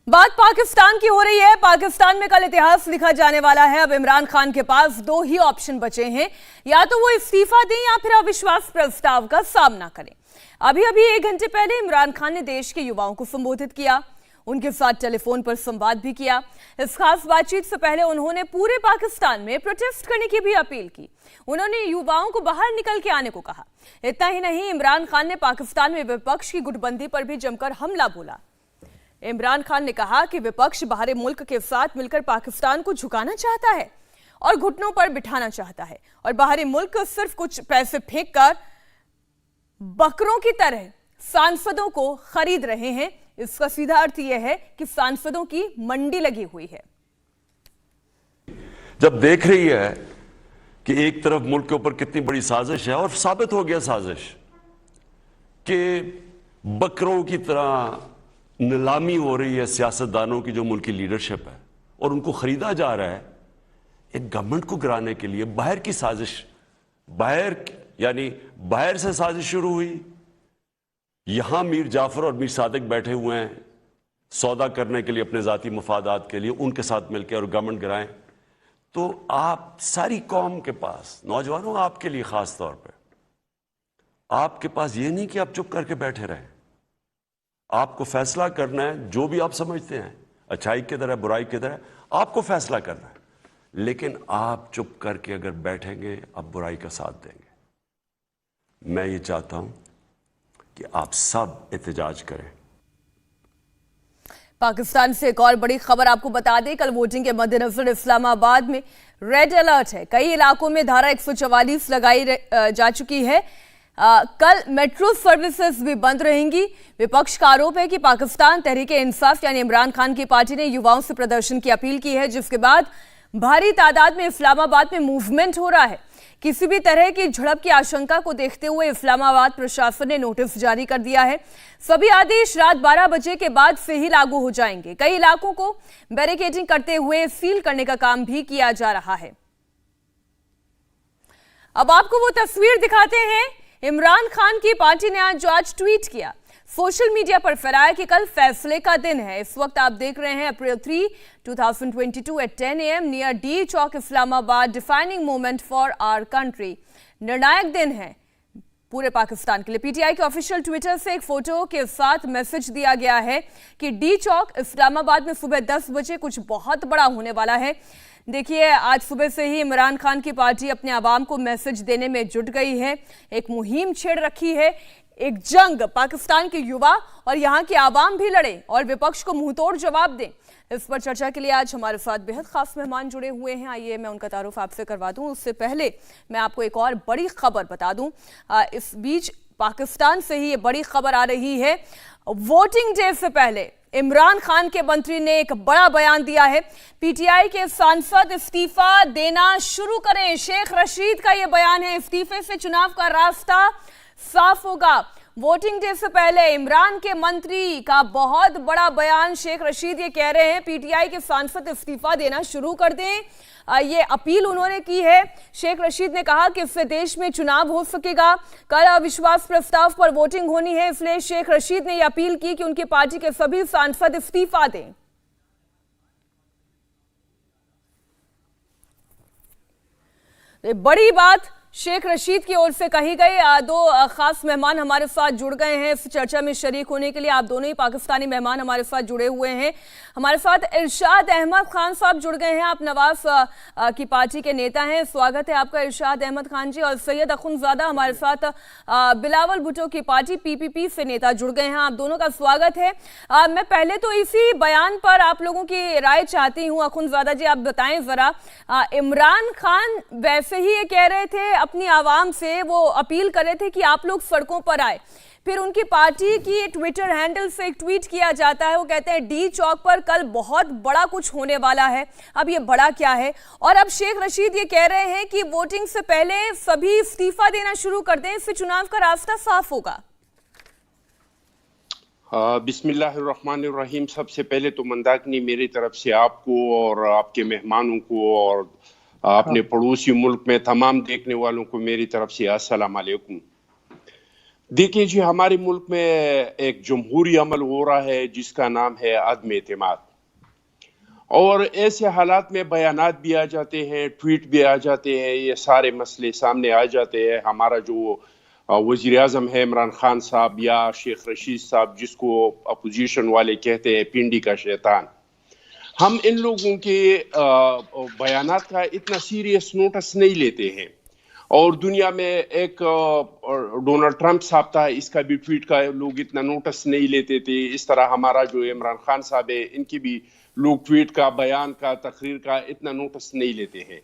बात पाकिस्तान की हो रही है। पाकिस्तान में कल इतिहास लिखा जाने वाला है। अब इमरान खान के पास दो ही ऑप्शन बचे हैं, या तो वो इस्तीफा दें या फिर अविश्वास प्रस्ताव का सामना करें। अभी अभी 1 घंटे पहले इमरान खान ने देश के युवाओं को संबोधित किया, उनके साथ टेलीफोन पर संवाद भी किया। इस खास बातचीत से पहले उन्होंने पूरे पाकिस्तान में प्रोटेस्ट करने की भी अपील की। उन्होंने युवाओं को बाहर निकल के आने को कहा। इतना ही नहीं, इमरान खान ने पाकिस्तान में विपक्ष की गुटबंदी पर भी जमकर हमला बोला। इमरान खान ने कहा कि विपक्ष बाहरी मुल्क के साथ मिलकर पाकिस्तान को झुकाना चाहता है और घुटनों पर बिठाना चाहता है, और बाहरी मुल्क सिर्फ कुछ पैसे फेंककर बकरों की तरह सांसदों को खरीद रहे हैं। इसका सीधा अर्थ यह है कि सांसदों की मंडी लगी हुई है। जब देख रही है कि एक तरफ मुल्क के ऊपर कितनी बड़ी साजिश है, और साबित हो गया साजिश कि बकरों की तरह नीलामी हो रही है सियासतदानों की जो मुल्क की लीडरशिप है, और उनको खरीदा जा रहा है एक गवर्नमेंट को गिराने के लिए। बाहर की साजिश, बाहर से साजिश शुरू हुई। यहां मीर जाफर और मीर सादिक बैठे हुए हैं सौदा करने के लिए, अपने जाती मफादात के लिए, उनके साथ मिलकर और गवर्नमेंट गिराएं। तो आप सारी कौम के पास, नौजवानों आपके लिए खास तौर पे, आपके पास ये नहीं कि आप चुप करके बैठे रहें। आपको फैसला करना है, जो भी आप समझते हैं अच्छाई किधर है, बुराई किधर है, आपको फैसला करना है। लेकिन आप चुप करके अगर बैठेंगे, आप बुराई का साथ देंगे। मैं ये चाहता हूं कि आप सब एहतजाज करें। पाकिस्तान से एक और बड़ी खबर आपको बता दें। कल वोटिंग के मद्देनजर इस्लामाबाद में रेड अलर्ट है। कई इलाकों में धारा 144 लगाई जा चुकी है। कल मेट्रो सर्विसेज भी बंद रहेंगी। विपक्ष का आरोप है कि पाकिस्तान तहरीक इंसाफ यानी इमरान खान की पार्टी ने युवाओं से प्रदर्शन की अपील की है, जिसके बाद भारी तादाद में इस्लामाबाद में मूवमेंट हो रहा है। किसी भी तरह की झड़प की आशंका को देखते हुए इस्लामाबाद प्रशासन ने नोटिस जारी कर दिया है। सभी आदेश रात 12 बजे के बाद से ही लागू हो जाएंगे। कई इलाकों को बैरिकेडिंग करते हुए सील करने का काम भी किया जा रहा है। अब आपको वो तस्वीर दिखाते हैं। इमरान खान की पार्टी ने आज ट्वीट किया, सोशल मीडिया पर फैलाया कि कल फैसले का दिन है। इस वक्त आप देख रहे हैं April 3, 2022 at 10 AM near D Chowk Islamabad, defining moment for our country. निर्णायक दिन है पूरे पाकिस्तान के लिए। पीटीआई के ऑफिशियल ट्विटर से एक फोटो के साथ मैसेज दिया गया है कि डी चौक इस्लामाबाद में सुबह 10 बजे कुछ बहुत बड़ा होने वाला है। देखिए, आज सुबह से ही इमरान खान की पार्टी अपने आवाम को मैसेज देने में जुट गई है। एक मुहिम छेड़ रखी है, एक जंग पाकिस्तान के युवा और यहाँ के आवाम भी लड़े और विपक्ष को मुंहतोड़ जवाब दें। इस पर चर्चा के लिए आज हमारे साथ बेहद खास मेहमान जुड़े हुए हैं। आइए मैं उनका तारुफ आपसे करवा दूं। उससे पहले मैं आपको एक और बड़ी खबर बता दूं। इस बीच पाकिस्तान से ही ये बड़ी खबर आ रही है। वोटिंग डे से पहले इमरान खान के मंत्री ने एक बड़ा बयान दिया है। पीटीआई के सांसद इस्तीफा देना शुरू करें, शेख रशीद का यह बयान है। इस्तीफे से चुनाव का रास्ता साफ होगा। वोटिंग डे से पहले इमरान के मंत्री का बहुत बड़ा बयान। शेख रशीद ये कह रहे हैं पीटीआई के सांसद इस्तीफा देना शुरू कर दें। ये अपील उन्होंने की है। शेख रशीद ने कहा कि इससे देश में चुनाव हो सकेगा। कल अविश्वास प्रस्ताव पर वोटिंग होनी है, इसलिए शेख रशीद ने यह अपील की कि उनकी पार्टी के सभी सांसद इस्तीफा दें। बड़ी बात शेख रशीद की ओर से कही गई। दो खास मेहमान हमारे साथ जुड़ गए हैं इस चर्चा में शरीक होने के लिए। आप दोनों ही पाकिस्तानी मेहमान हमारे साथ जुड़े हुए हैं। हमारे साथ इरशाद अहमद खान साहब जुड़ गए हैं। आप नवाज की पार्टी के नेता हैं। स्वागत है आपका इरशाद अहमद खान जी। और सैयद अखुंज़ादा हमारे साथ बिलावल भुट्टो की पार्टी पीपीपी से नेता जुड़ गए हैं। आप दोनों का स्वागत है। मैं पहले तो इसी बयान पर आप लोगों की राय चाहती हूँ। अखुंज़ादा जी, आप बताएं जरा, इमरान खान वैसे ही ये कह रहे थे, अपनी आवाम से वो अपील कर रहे थे कि आप लोग सड़कों पर आए। फिर उनकी पार्टी की ट्विटर हैंडल से एक ट्वीट किया जाता है, वो कहते हैं डी चौक पर कल बहुत बड़ा कुछ होने वाला है। अब ये बड़ा क्या है? और अब शेख रशीद ये कह रहे हैं कि वोटिंग से पहले सभी इस्तीफा देना शुरू कर दें, इससे चुनाव का रास्ता साफ होगा। बिस्मिल्लाहिर्रहमानिर्रहीम। सबसे पहले तो मंदाकिनी मेरी तरफ से आपको और आपके मेहमानों को और अपने पड़ोसी मुल्क में तमाम देखने वालों को मेरी तरफ से अस्सलाम वालेकुम। देखिए जी, हमारे मुल्क में एक जमहूरी अमल हो रहा है जिसका नाम है अदम एतमाद, और ऐसे हालात में बयानात भी आ जाते हैं, ट्वीट भी आ जाते हैं, ये सारे मसले सामने आ जाते हैं। हमारा जो वज़ीर आज़म है इमरान खान साहब या शेख रशीद साहब, जिसको अपोजिशन वाले कहते हैं पिंडी का शैतान, हम इन लोगों के बयानात का इतना सीरियस नोटिस नहीं लेते हैं। और दुनिया में एक डोनाल्ड ट्रंप साहब था, इसका भी ट्वीट का लोग इतना नोटिस नहीं लेते थे। इस तरह हमारा जो इमरान खान साहब है, इनकी भी लोग ट्वीट का, बयान का, तकरीर का इतना नोटिस नहीं लेते हैं।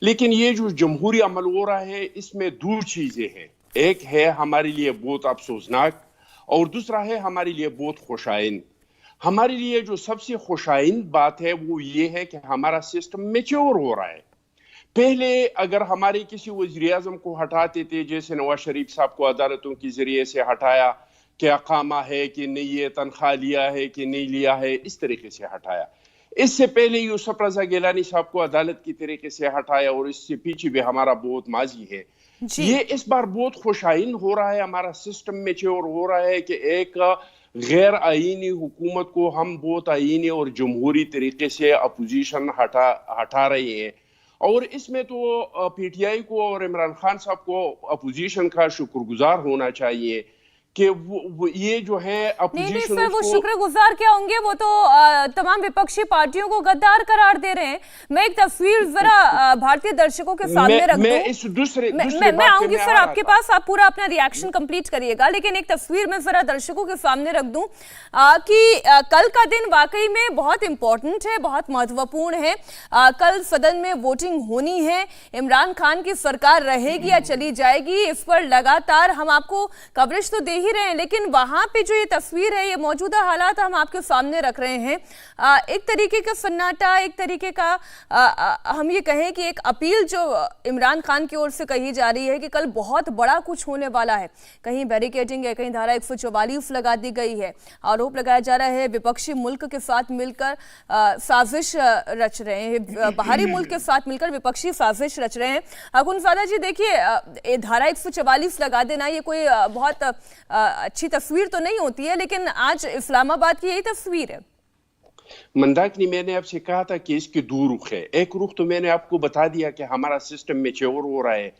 लेकिन ये जो जमहूरी अमल हो रहा है, इसमें दो चीजें हैं। एक है हमारे लिए बहुत अफसोसनाक, और दूसरा है हमारे लिए बहुत खुशाइन। हमारे लिए जो सबसे खुशाइन बात है वो ये है कि हमारा सिस्टम मैच्योर हो रहा है। पहले अगर हमारे किसी वज़ीर आज़म को हटाते थे, जैसे नवाज शरीफ साहब को अदालतों के जरिए से हटाया, क्या कामा है कि नहीं, ये तनख्वाह लिया है कि नहीं लिया है, इस तरीके से हटाया। इससे पहले यूसुफ रजा गिलानी साहब को अदालत की तरीके से हटाया, और इससे पीछे भी हमारा बहुत माजी है। ये इस बार बहुत खुशाइन हो रहा है, हमारा सिस्टम मैच्योर हो रहा है कि एक गैर आईनी हुकूमत को हम बहुत आईनी और जमहूरी तरीके से अपोजिशन हटा रहे हैं। और इसमें तो पीटीआई को और इमरान खान साहब को अपोजिशन का शुक्रगुजार होना चाहिए कि वो ये जो है अपोजिशन। नहीं सर, वो शुक्रगुजार क्या होंगे, वो तो तमाम विपक्षी पार्टियों को गद्दार करार दे रहे हैं। मैं एक तस्वीर जरा भारतीय दर्शकों के सामने रख दूं। मैं इस दूसरे मैं आऊंगी सर आपके पास, आप पूरा अपना रिएक्शन कंप्लीट करिएगा, लेकिन एक तस्वीर मैं जरा दर्शकों के सामने रख दूं कि कल का दिन वाकई में बहुत इंपॉर्टेंट है, बहुत महत्वपूर्ण है। कल सदन में वोटिंग होनी है, इमरान खान की सरकार रहेगी या चली जाएगी, इस पर लगातार हम आपको कवरेज तो दे ही रहे हैं, लेकिन वहां पे जो ये तस्वीर है, ये मौजूदा हालात हम आपके सामने रख रहे हैं। एक तरीके का सन्नाटा, एक तरीके का हम ये कहें कि एक अपील जो इमरान खान की ओर से कही जा रही है कि कल बहुत बड़ा कुछ होने वाला है। कहीं बैरिकेडिंग है, कहीं धारा 144 लगा दी गई है। आरोप लगाया जा रहा है विपक्षी मुल्क के साथ मिलकर साजिश रच रहे हैं, बाहरी मुल्क के साथ मिलकर विपक्षी साजिश रच रहे हैं। अकुनज़ादा जी देखिए, धारा 144 लगा देना ये कोई बहुत अच्छी तस्वीर तो नहीं होती है, लेकिन आज इस्लामाबाद की यही तस्वीर है। मंदाकिनी, मैंने आपसे कहा था कि इसके दो रुख है। एक रुख तो मैंने आपको बता दिया कि हमारा सिस्टम मैच्योर हो रहा है।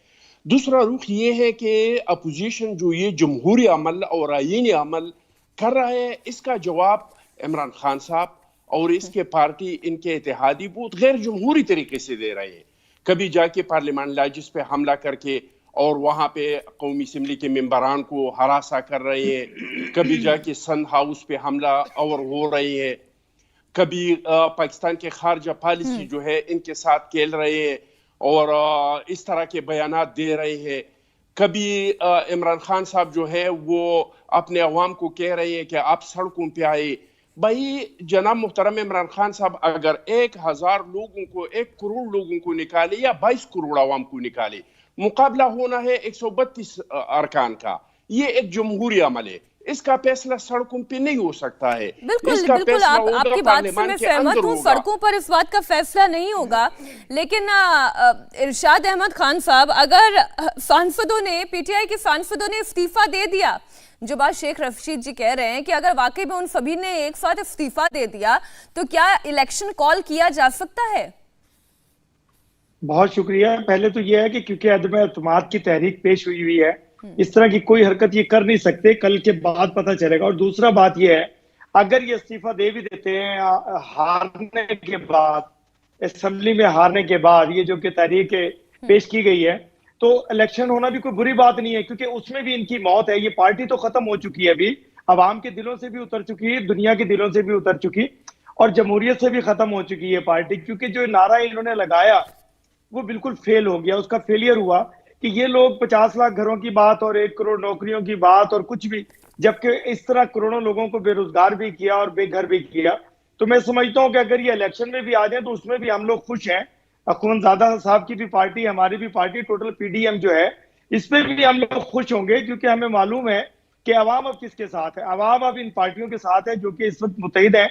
दूसरा रुख ये है कि अपोजिशन जो ये जमहूरी अमल और आईनी अमल कर रहा है, इसका जवाब इमरान खान साहब और इसके पार्टी, इनके इत्तेहादी बहुत गैर जमहूरी तरीके से दे रहे हैं। कभी जाके पार्लियामेंट लाजिस पे हमला करके और वहां पे कौमी असम्बली के मेंबरान को हरासा कर रहे हैं, कभी जाके सन हाउस पे हमला और हो रहे हैं, कभी पाकिस्तान के खारजा पॉलिसी जो है इनके साथ खेल रहे हैं और इस तरह के बयानात दे रहे हैं। कभी इमरान खान साहब जो है वो अपने अवाम को कह रहे हैं कि आप सड़कों पे आए। भाई जनाब मुहतरम इमरान खान साहब, अगर 1000 लोगों को, 1 करोड़ लोगों को निकाले या 22 करोड़ अवाम को निकाले, मुकाबला होना है 132 अरकान का। ये एक जमहूरी अमल है, इसका फैसला सड़कों पे नहीं हो सकता है। बिल्कुल आपकी बात से मैं सहमत हूँ, सड़कों पर इस बात का फैसला नहीं होगा। लेकिन इरशाद अहमद खान साहब, अगर सांसदों ने, पीटीआई के सांसदों ने इस्तीफा दे दिया, जो बात शेख रशीद जी कह रहे हैं कि अगर वाकई में उन सभी ने एक साथ इस्तीफा दे दिया तो क्या इलेक्शन कॉल किया जा सकता है? बहुत शुक्रिया। पहले तो यह है कि क्योंकि अदम एतमाद की तहरीक पेश हुई है, इस तरह की कोई हरकत ये कर नहीं सकते, कल के बाद पता चलेगा। और दूसरा बात यह है, अगर ये इस्तीफा दे भी देते हैं हारने के बाद, असेंबली में हारने के बाद, ये जो कि तहरीक पेश की गई है, तो इलेक्शन होना भी कोई बुरी बात नहीं है, क्योंकि उसमें भी इनकी मौत है। ये पार्टी तो खत्म हो चुकी है, अभी अवाम के दिलों से भी उतर चुकी है, दुनिया के दिलों से भी उतर चुकी, और जमहूरियत से भी खत्म हो चुकी है पार्टी। क्योंकि जो नारा इन्होंने लगाया वो बिल्कुल फेल हो गया, उसका फेलियर हुआ कि ये लोग 50 लाख घरों की बात और 1 करोड़ नौकरियों की बात और कुछ भी, जबकि इस तरह करोड़ों लोगों को बेरोजगार भी किया और बेघर भी किया। तो मैं समझता हूं कि अगर ये इलेक्शन में भी आ जाए तो उसमें भी हम लोग खुश हैं। अखुनज़ादा साहब की भी पार्टी, हमारी भी पार्टी, टोटल पीडीएम जो है, इस पे भी हम लोग खुश होंगे, क्योंकि हमें मालूम है कि अवाम अब किसके साथ है। अवाम अब इन पार्टियों के साथ है जो कि इस वक्त मुत्तहिद है,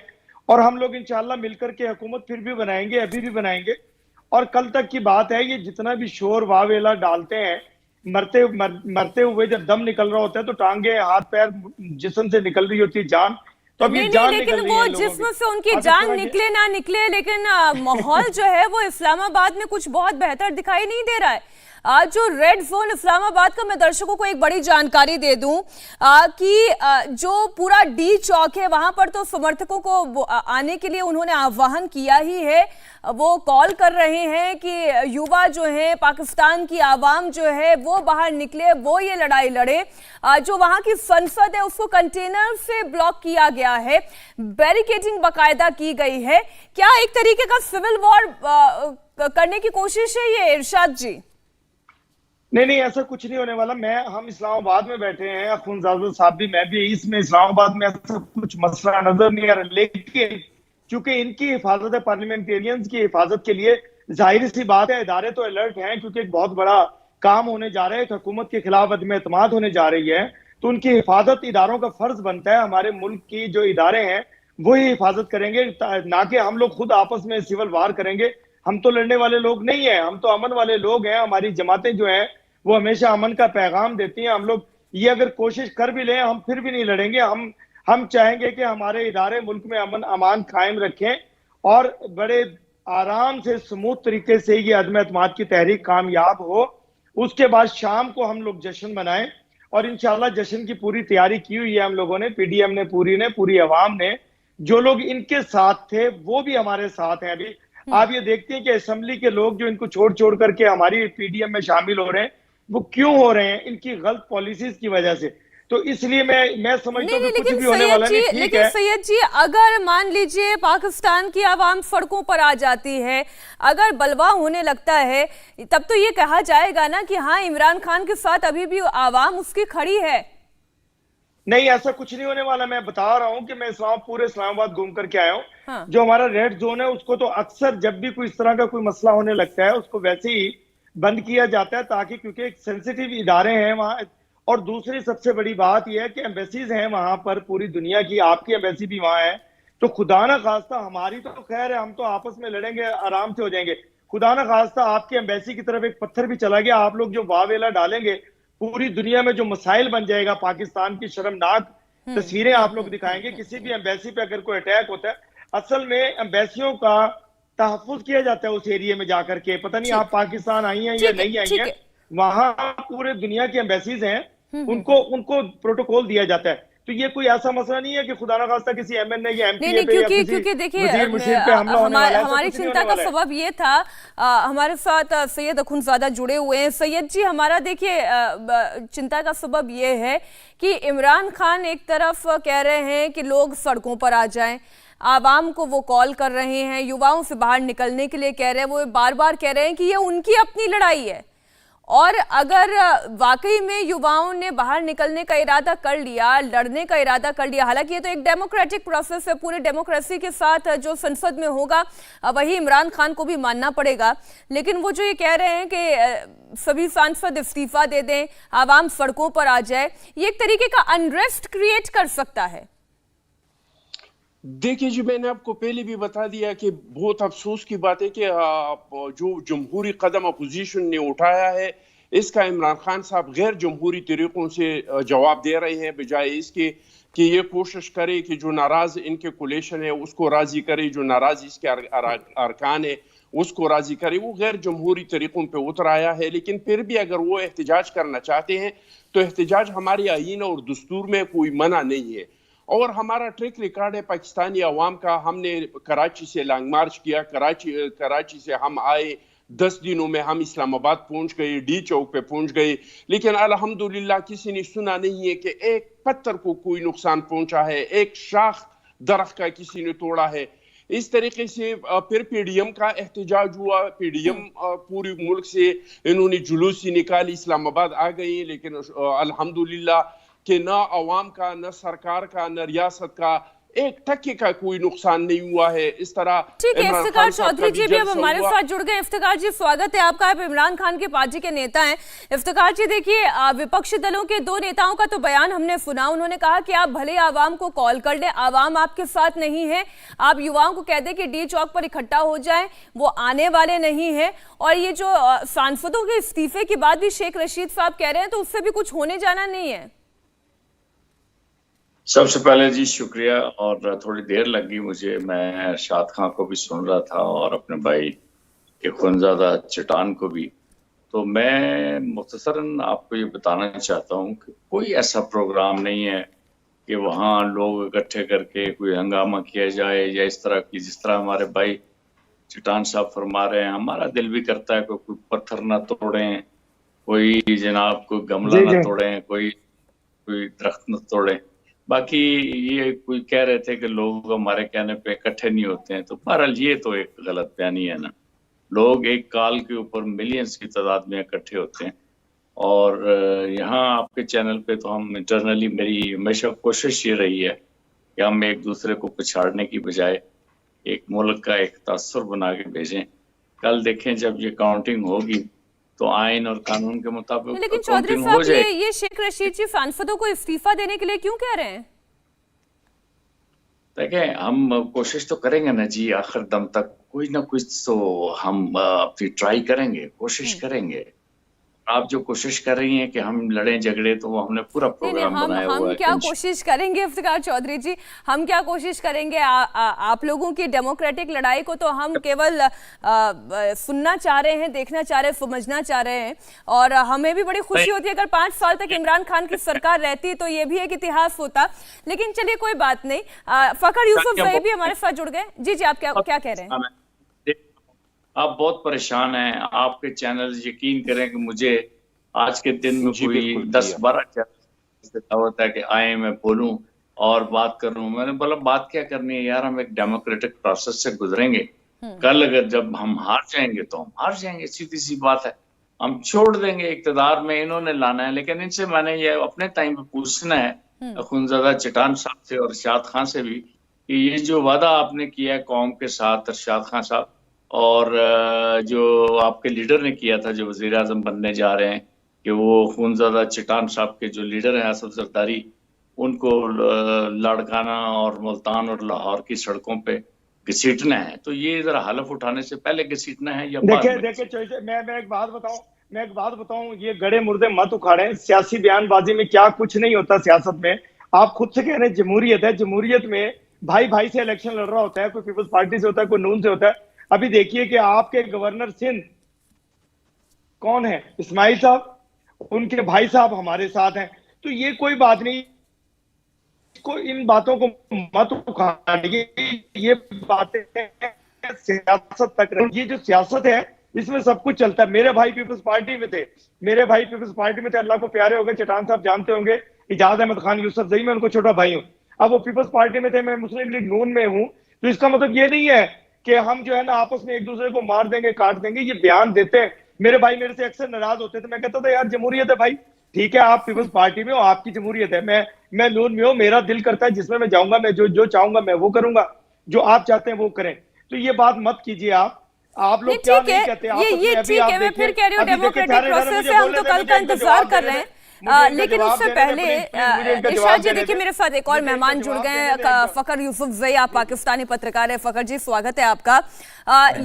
और हम लोग इंशाल्लाह मिलकर के हुकूमत फिर भी बनाएंगे, अभी भी बनाएंगे। और कल तक की बात है, ये जितना भी शोर वावेला डालते हैं, मरते हुए जब दम निकल रहा होता है तो टांगे हाथ पैर जिस्म से निकल रही होती है जान, तो अब ये जान लेकिन निकल रही वो है लोगों जिस्म की। से उनकी अब जान निकले ना निकले, लेकिन माहौल जो है वो इस्लामाबाद में कुछ बहुत बेहतर दिखाई नहीं दे रहा है। आज जो रेड जोन इस्लामाबाद का, मैं दर्शकों को एक बड़ी जानकारी दे दूं कि जो पूरा डी चौक है वहां पर तो समर्थकों को आने के लिए उन्होंने आह्वान किया ही है। वो कॉल कर रहे हैं कि युवा जो है, पाकिस्तान की आवाम जो है वो बाहर निकले, वो ये लड़ाई लड़े। जो वहां की संसद है उसको कंटेनर से ब्लॉक किया गया है, बैरिकेडिंग बाकायदा की गई है। क्या एक तरीके का सिविल वॉर करने की कोशिश है ये, इरशाद जी? नहीं, ऐसा कुछ नहीं होने वाला। हम इस्लामाबाद में बैठे हैं, अखुंजादा साहब भी, मैं भी, इसमें इस्लामाबाद में ऐसा कुछ मसला नजर नहीं आ रहा। लेकिन चूंकि इनकी हिफाजत है, पार्लियामेंटेरियंस की हिफाजत के लिए जाहिर सी बात है इदारे तो अलर्ट हैं, क्योंकि एक बहुत बड़ा काम होने जा रहा है, हुकूमत के खिलाफ अदम एतमाद होने जा रही है, तो उनकी हिफाजत इदारों का फर्ज बनता है। हमारे मुल्क की जो इदारे हैं वही हिफाजत करेंगे, ना कि हम लोग खुद आपस में सिविल वार करेंगे। हम तो लड़ने वाले लोग नहीं है, हम तो अमन वाले लोग हैं। हमारी जमातें जो हैं वो हमेशा अमन का पैगाम देती हैं। हम लोग ये अगर कोशिश कर भी लें, हम फिर भी नहीं लड़ेंगे। हम चाहेंगे कि हमारे इदारे मुल्क में अमन अमान कायम रखें और बड़े आराम से स्मूथ तरीके से ये अदम एतमाद की तहरीक कामयाब हो। उसके बाद शाम को हम लोग जश्न मनाएं और इंशाल्लाह जश्न की पूरी तैयारी की हुई है हम लोगों ने, पीडीएम ने, पूरी अवाम ने। जो लोग इनके साथ थे वो भी हमारे साथ हैं। अभी आप ये देखते हैं कि असेंबली के लोग जो इनको छोड़ करके हमारी पीडीएम में शामिल हो रहे हैं, वो क्यों हो रहे हैं? इनकी गलत पॉलिसीज की वजह से। तो इसलिए मैं समझता हूँ कि कुछ भी होने वाला नहीं। ठीक है सैयद जी, अगर मान लीजिए पाकिस्तान की आवाम सड़कों पर आ जाती है, अगर बलवा होने लगता है, तब तो ये कहा जाएगा ना कि हाँ, इमरान खान के साथ अभी भी आवाम उसकी खड़ी है। नहीं, ऐसा कुछ नहीं होने वाला। मैं बता रहा हूँ कि मैं पूरे इस्लामाबाद घूम करके आया हूँ। हाँ। जो हमारा रेड जोन है उसको तो अक्सर जब भी कोई इस तरह का कोई मसला होने लगता है उसको वैसे ही बंद किया जाता है, ताकि क्योंकि एक सेंसिटिव इदारे हैं वहां। और दूसरी सबसे बड़ी बात यह है कि एम्बेसीज हैं वहां पर पूरी दुनिया की, आपकी एम्बेसी भी वहां है। तो खुदा ना खास्ता, हमारी तो खैर है, हम तो आपस में लड़ेंगे, आराम से हो जाएंगे। खुदा ना खास्ता आपकी एम्बेसी की तरफ एक पत्थर भी चला गया, आप लोग जो वावेला डालेंगे, पूरी दुनिया में जो मसाइल बन जाएगा, पाकिस्तान की शर्मनाक तस्वीरें आप लोग दिखाएंगे। किसी भी एम्बेसी पे अगर कोई अटैक होता है, असल में एम्बेसियों का तहफ़्फ़ुज़ किया जाता है उस एरिया में जाकर के। पता नहीं आप पाकिस्तान आई हैं या नहीं आई हैं, वहां पूरे दुनिया की एम्बेसीज हैं, उनको प्रोटोकॉल दिया जाता है। तो ये कोई ऐसा मसला नहीं है कि खुदा ना खास्ता किसी एमएनए या एमपीए पे या क्योंकि देखिए हमारी चिंता का सबब ये था। हमारे साथ सैयद अखुंज़ादा जुड़े हुए हैं। सैयद जी, हमारा देखिए चिंता का सबब ये है कि इमरान खान एक तरफ कह रहे हैं कि लोग सड़कों पर आ जाएं, आवाम को वो कॉल कर रहे हैं, युवाओं से बाहर निकलने के लिए कह रहे हैं, वो बार बार कह रहे हैं कि ये उनकी अपनी लड़ाई है। और अगर वाकई में युवाओं ने बाहर निकलने का इरादा कर लिया, लड़ने का इरादा कर लिया, हालांकि ये तो एक डेमोक्रेटिक प्रोसेस है, पूरे डेमोक्रेसी के साथ जो संसद में होगा वही इमरान खान को भी मानना पड़ेगा। लेकिन वो जो ये कह रहे हैं कि सभी सांसद इस्तीफा दे दें, आवाम सड़कों पर आ जाए, ये एक तरीके का अनरेस्ट क्रिएट कर सकता है। देखिए जी, मैंने आपको पहले भी बता दिया कि बहुत अफसोस की बात है कि जो जमहूरी कदम अपोजिशन ने उठाया है, इसका इमरान खान साहब गैर जमहूरी तरीकों से जवाब दे रहे हैं, बजाय इसके कि ये कोशिश करे कि जो नाराज इनके कोलेशन है उसको राजी करे, जो नाराज इसके अरकान है उसको राजी करे। वो गैर जमहूरी तरीकों पे उतर आया है। लेकिन फिर भी अगर वो एहतजाज करना चाहते हैं तो एहतजाज हमारे आईन और दस्तूर में कोई मना नहीं है। और हमारा ट्रैक रिकॉर्ड है पाकिस्तानी अवाम का। हमने कराची से लॉन्ग मार्च किया, कराची से हम आए, 10 दिनों में हम इस्लामाबाद पहुंच गए, डी चौक पे पहुंच गए। लेकिन अल्हम्दुलिल्लाह किसी ने सुना नहीं है कि एक पत्थर को कोई नुकसान पहुंचा है, एक शाख दरख्त का किसी ने तोड़ा है। इस तरीके से फिर पीडीएम का एहतजाज हुआ। पीडीएम पूरी मुल्क से इन्होंने जुलूस निकाली, इस्लामाबाद आ गई। लेकिन अल्हम्दुलिल्लाह कि न अवाम का, न सरकार का, न रियासत का एक टके का कोई नुकसान नहीं हुआ है। इस तरह ठीक है, इमरान इफ्तिकार खान साहब का चौधरी जी भी अब जलसा हमारे हुआ। साथ जुड़ गए। इफ्तिकार जी, स्वागत है आपका। आप इमरान खान के पार्टी के नेता हैं। इफ्तिकार जी, देखिए, विपक्षी दलों के दो नेताओं का तो बयान हमने सुना। उन्होंने कहा कि आप भले आवाम को कॉल कर ले, आवाम आपके साथ नहीं है। आप युवाओं को कह दें कि डी चौक पर इकट्ठा हो जाए, वो आने वाले नहीं है। और ये जो सांसदों के इस्तीफे की बात भी शेख रशीद साहब कह रहे हैं, तो उससे भी कुछ होने जाना नहीं है। सबसे पहले जी शुक्रिया, और थोड़ी देर लगी मुझे, मैं अरशाद खां को भी सुन रहा था और अपने भाई के खुनज़ादा चट्टान को भी। तो मैं मुख्तसरन आपको ये बताना चाहता हूँ कि कोई ऐसा प्रोग्राम नहीं है कि वहाँ लोग इकट्ठे करके कोई हंगामा किया जाए या इस तरह की, जिस तरह हमारे भाई चट्टान साहब फरमा रहे हैं। हमारा दिल भी करता है कि कोई पत्थर ना तोड़ें, कोई जनाब कोई गमला ना तोड़ें, कोई दरख्त न तोड़ें। बाकी ये कोई कह रहे थे कि लोग हमारे कहने पे इकट्ठे नहीं होते हैं, तो बहरहाल ये तो एक गलत बयानी है ना। लोग एक कॉल के ऊपर मिलियंस की तादाद में इकट्ठे होते हैं। और यहाँ आपके चैनल पे तो हम इंटरनली, मेरी हमेशा कोशिश ये रही है कि हम एक दूसरे को पछाड़ने की बजाय एक मुल्क का एक तासुर बना के भेजें। कल देखें जब ये काउंटिंग होगी तो आइन और कानून के मुताबिक लेकिन चौधरी साहब, ये शेख रशीद जी सांसदों को इस्तीफा देने के लिए क्यों कह रहे हैं? देखें, हम कोशिश तो करेंगे ना जी, आखिर दम तक कोई ना कुछ तो हम अपनी ट्राई करेंगे, कोशिश करेंगे। आप जो कोशिश कर रही हैं कि हम लड़ें झगड़े, तो वो हमने पूरा प्रोग्राम बनाया हुआ है। हम क्या कोशिश करेंगे इफ्तिकार चौधरी जी, हम क्या कोशिश करेंगे? आप लोगों की डेमोक्रेटिक लड़ाई को तो हम केवल सुनना चाह रहे हैं, देखना चाह रहे हैं, समझना चाह रहे हैं। और हमें भी बड़ी खुशी होती है अगर 5 साल तक इमरान खान की सरकार रहती तो ये भी एक इतिहास होता। लेकिन चलिए, कोई बात नहीं। फखर यूसुफजई भी हमारे साथ जुड़ गए। जी जी, आप क्या कह रहे हैं? आप बहुत परेशान हैं। आपके चैनल, यकीन करें कि मुझे आज के दिन में कोई 10-12 चैनल दावत है कि आए मैं बोलूं और बात करूं। मैंने बोला बात क्या करनी है यार, हम एक डेमोक्रेटिक प्रोसेस से गुजरेंगे। कल अगर जब हम हार जाएंगे तो हम हार जाएंगे, सीधी सी बात है। हम छोड़ देंगे, इक्तदार में इन्होंने लाना है। लेकिन इनसे मैंने ये अपने टाइम पे पूछना है, खुनज़ादा चट्टान साहब से और अरशाद खान से भी, कि ये जो वादा आपने किया है कौम के साथ, अरशाद खान साहब, और जो आपके लीडर ने किया था, जो वज़ीर आज़म बनने जा रहे हैं, कि वो खुनज़ादा चट्टान साहब के जो लीडर हैं आसिफ ज़रदारी, उनको लाड़काना और मुल्तान और लाहौर की सड़कों पे घसीटना है। तो ये जरा हलफ उठाने से पहले घसीटना है या बाद में? देखिए, मैं एक बात बताऊं, ये गड़े मुर्दे मत उखाड़ें। सियासी बयानबाजी में क्या कुछ नहीं होता सियासत में। आप खुद से कह रहे हैं जमहूरियत है। जमहूरियत में भाई भाई से इलेक्शन लड़ रहा होता है, कोई पीपल्स पार्टी से होता है, कोई नून से होता है। अभी देखिए कि आपके गवर्नर सिंध कौन है? इस्माइल साहब, उनके भाई साहब हमारे साथ हैं। तो ये कोई बात नहीं, इन बातों को मत उखाड़िए। ये बातें सियासत तक रही। ये जो सियासत है इसमें सब कुछ चलता है। मेरे भाई पीपल्स पार्टी में थे, अल्लाह को प्यारे हो गए। चट्टान साहब जानते होंगे, इजाज अहमद खान यूसुफजई, मैं उनको छोटा भाई हूँ। अब वो पीपल्स पार्टी में थे, मैं मुस्लिम लीग नून में हूँ। तो इसका मतलब ये नहीं है कि हम जो है ना आपस में एक दूसरे को मार देंगे, काट देंगे। ये बयान देते हैं। मेरे भाई मेरे से अक्सर नाराज होते थे। मैं कहता था यार जमहूरियत है भाई, ठीक है, आप पीपल्स पार्टी में हो, आपकी जमहूरियत है, मैं नून में हूँ, मेरा दिल करता है जिसमें मैं जाऊंगा, मैं जो चाहूंगा मैं वो करूंगा, जो आप चाहते हैं वो करें। तो ये बात मत कीजिए। आप लोग क्या नहीं कहते? ये ठीक है, मैं फिर कह रही हूँ डेमोक्रेटिक प्रोसेस है, हम तो कल का इंतजार कर रहे हैं। लेकिन उससे पहले इरशाद जी, देखिए मेरे साथ एक और मेहमान जुड़ गए हैं, फखर यूसुफजई। आप पाकिस्तानी पत्रकार हैं। फखर जी, स्वागत है आपका।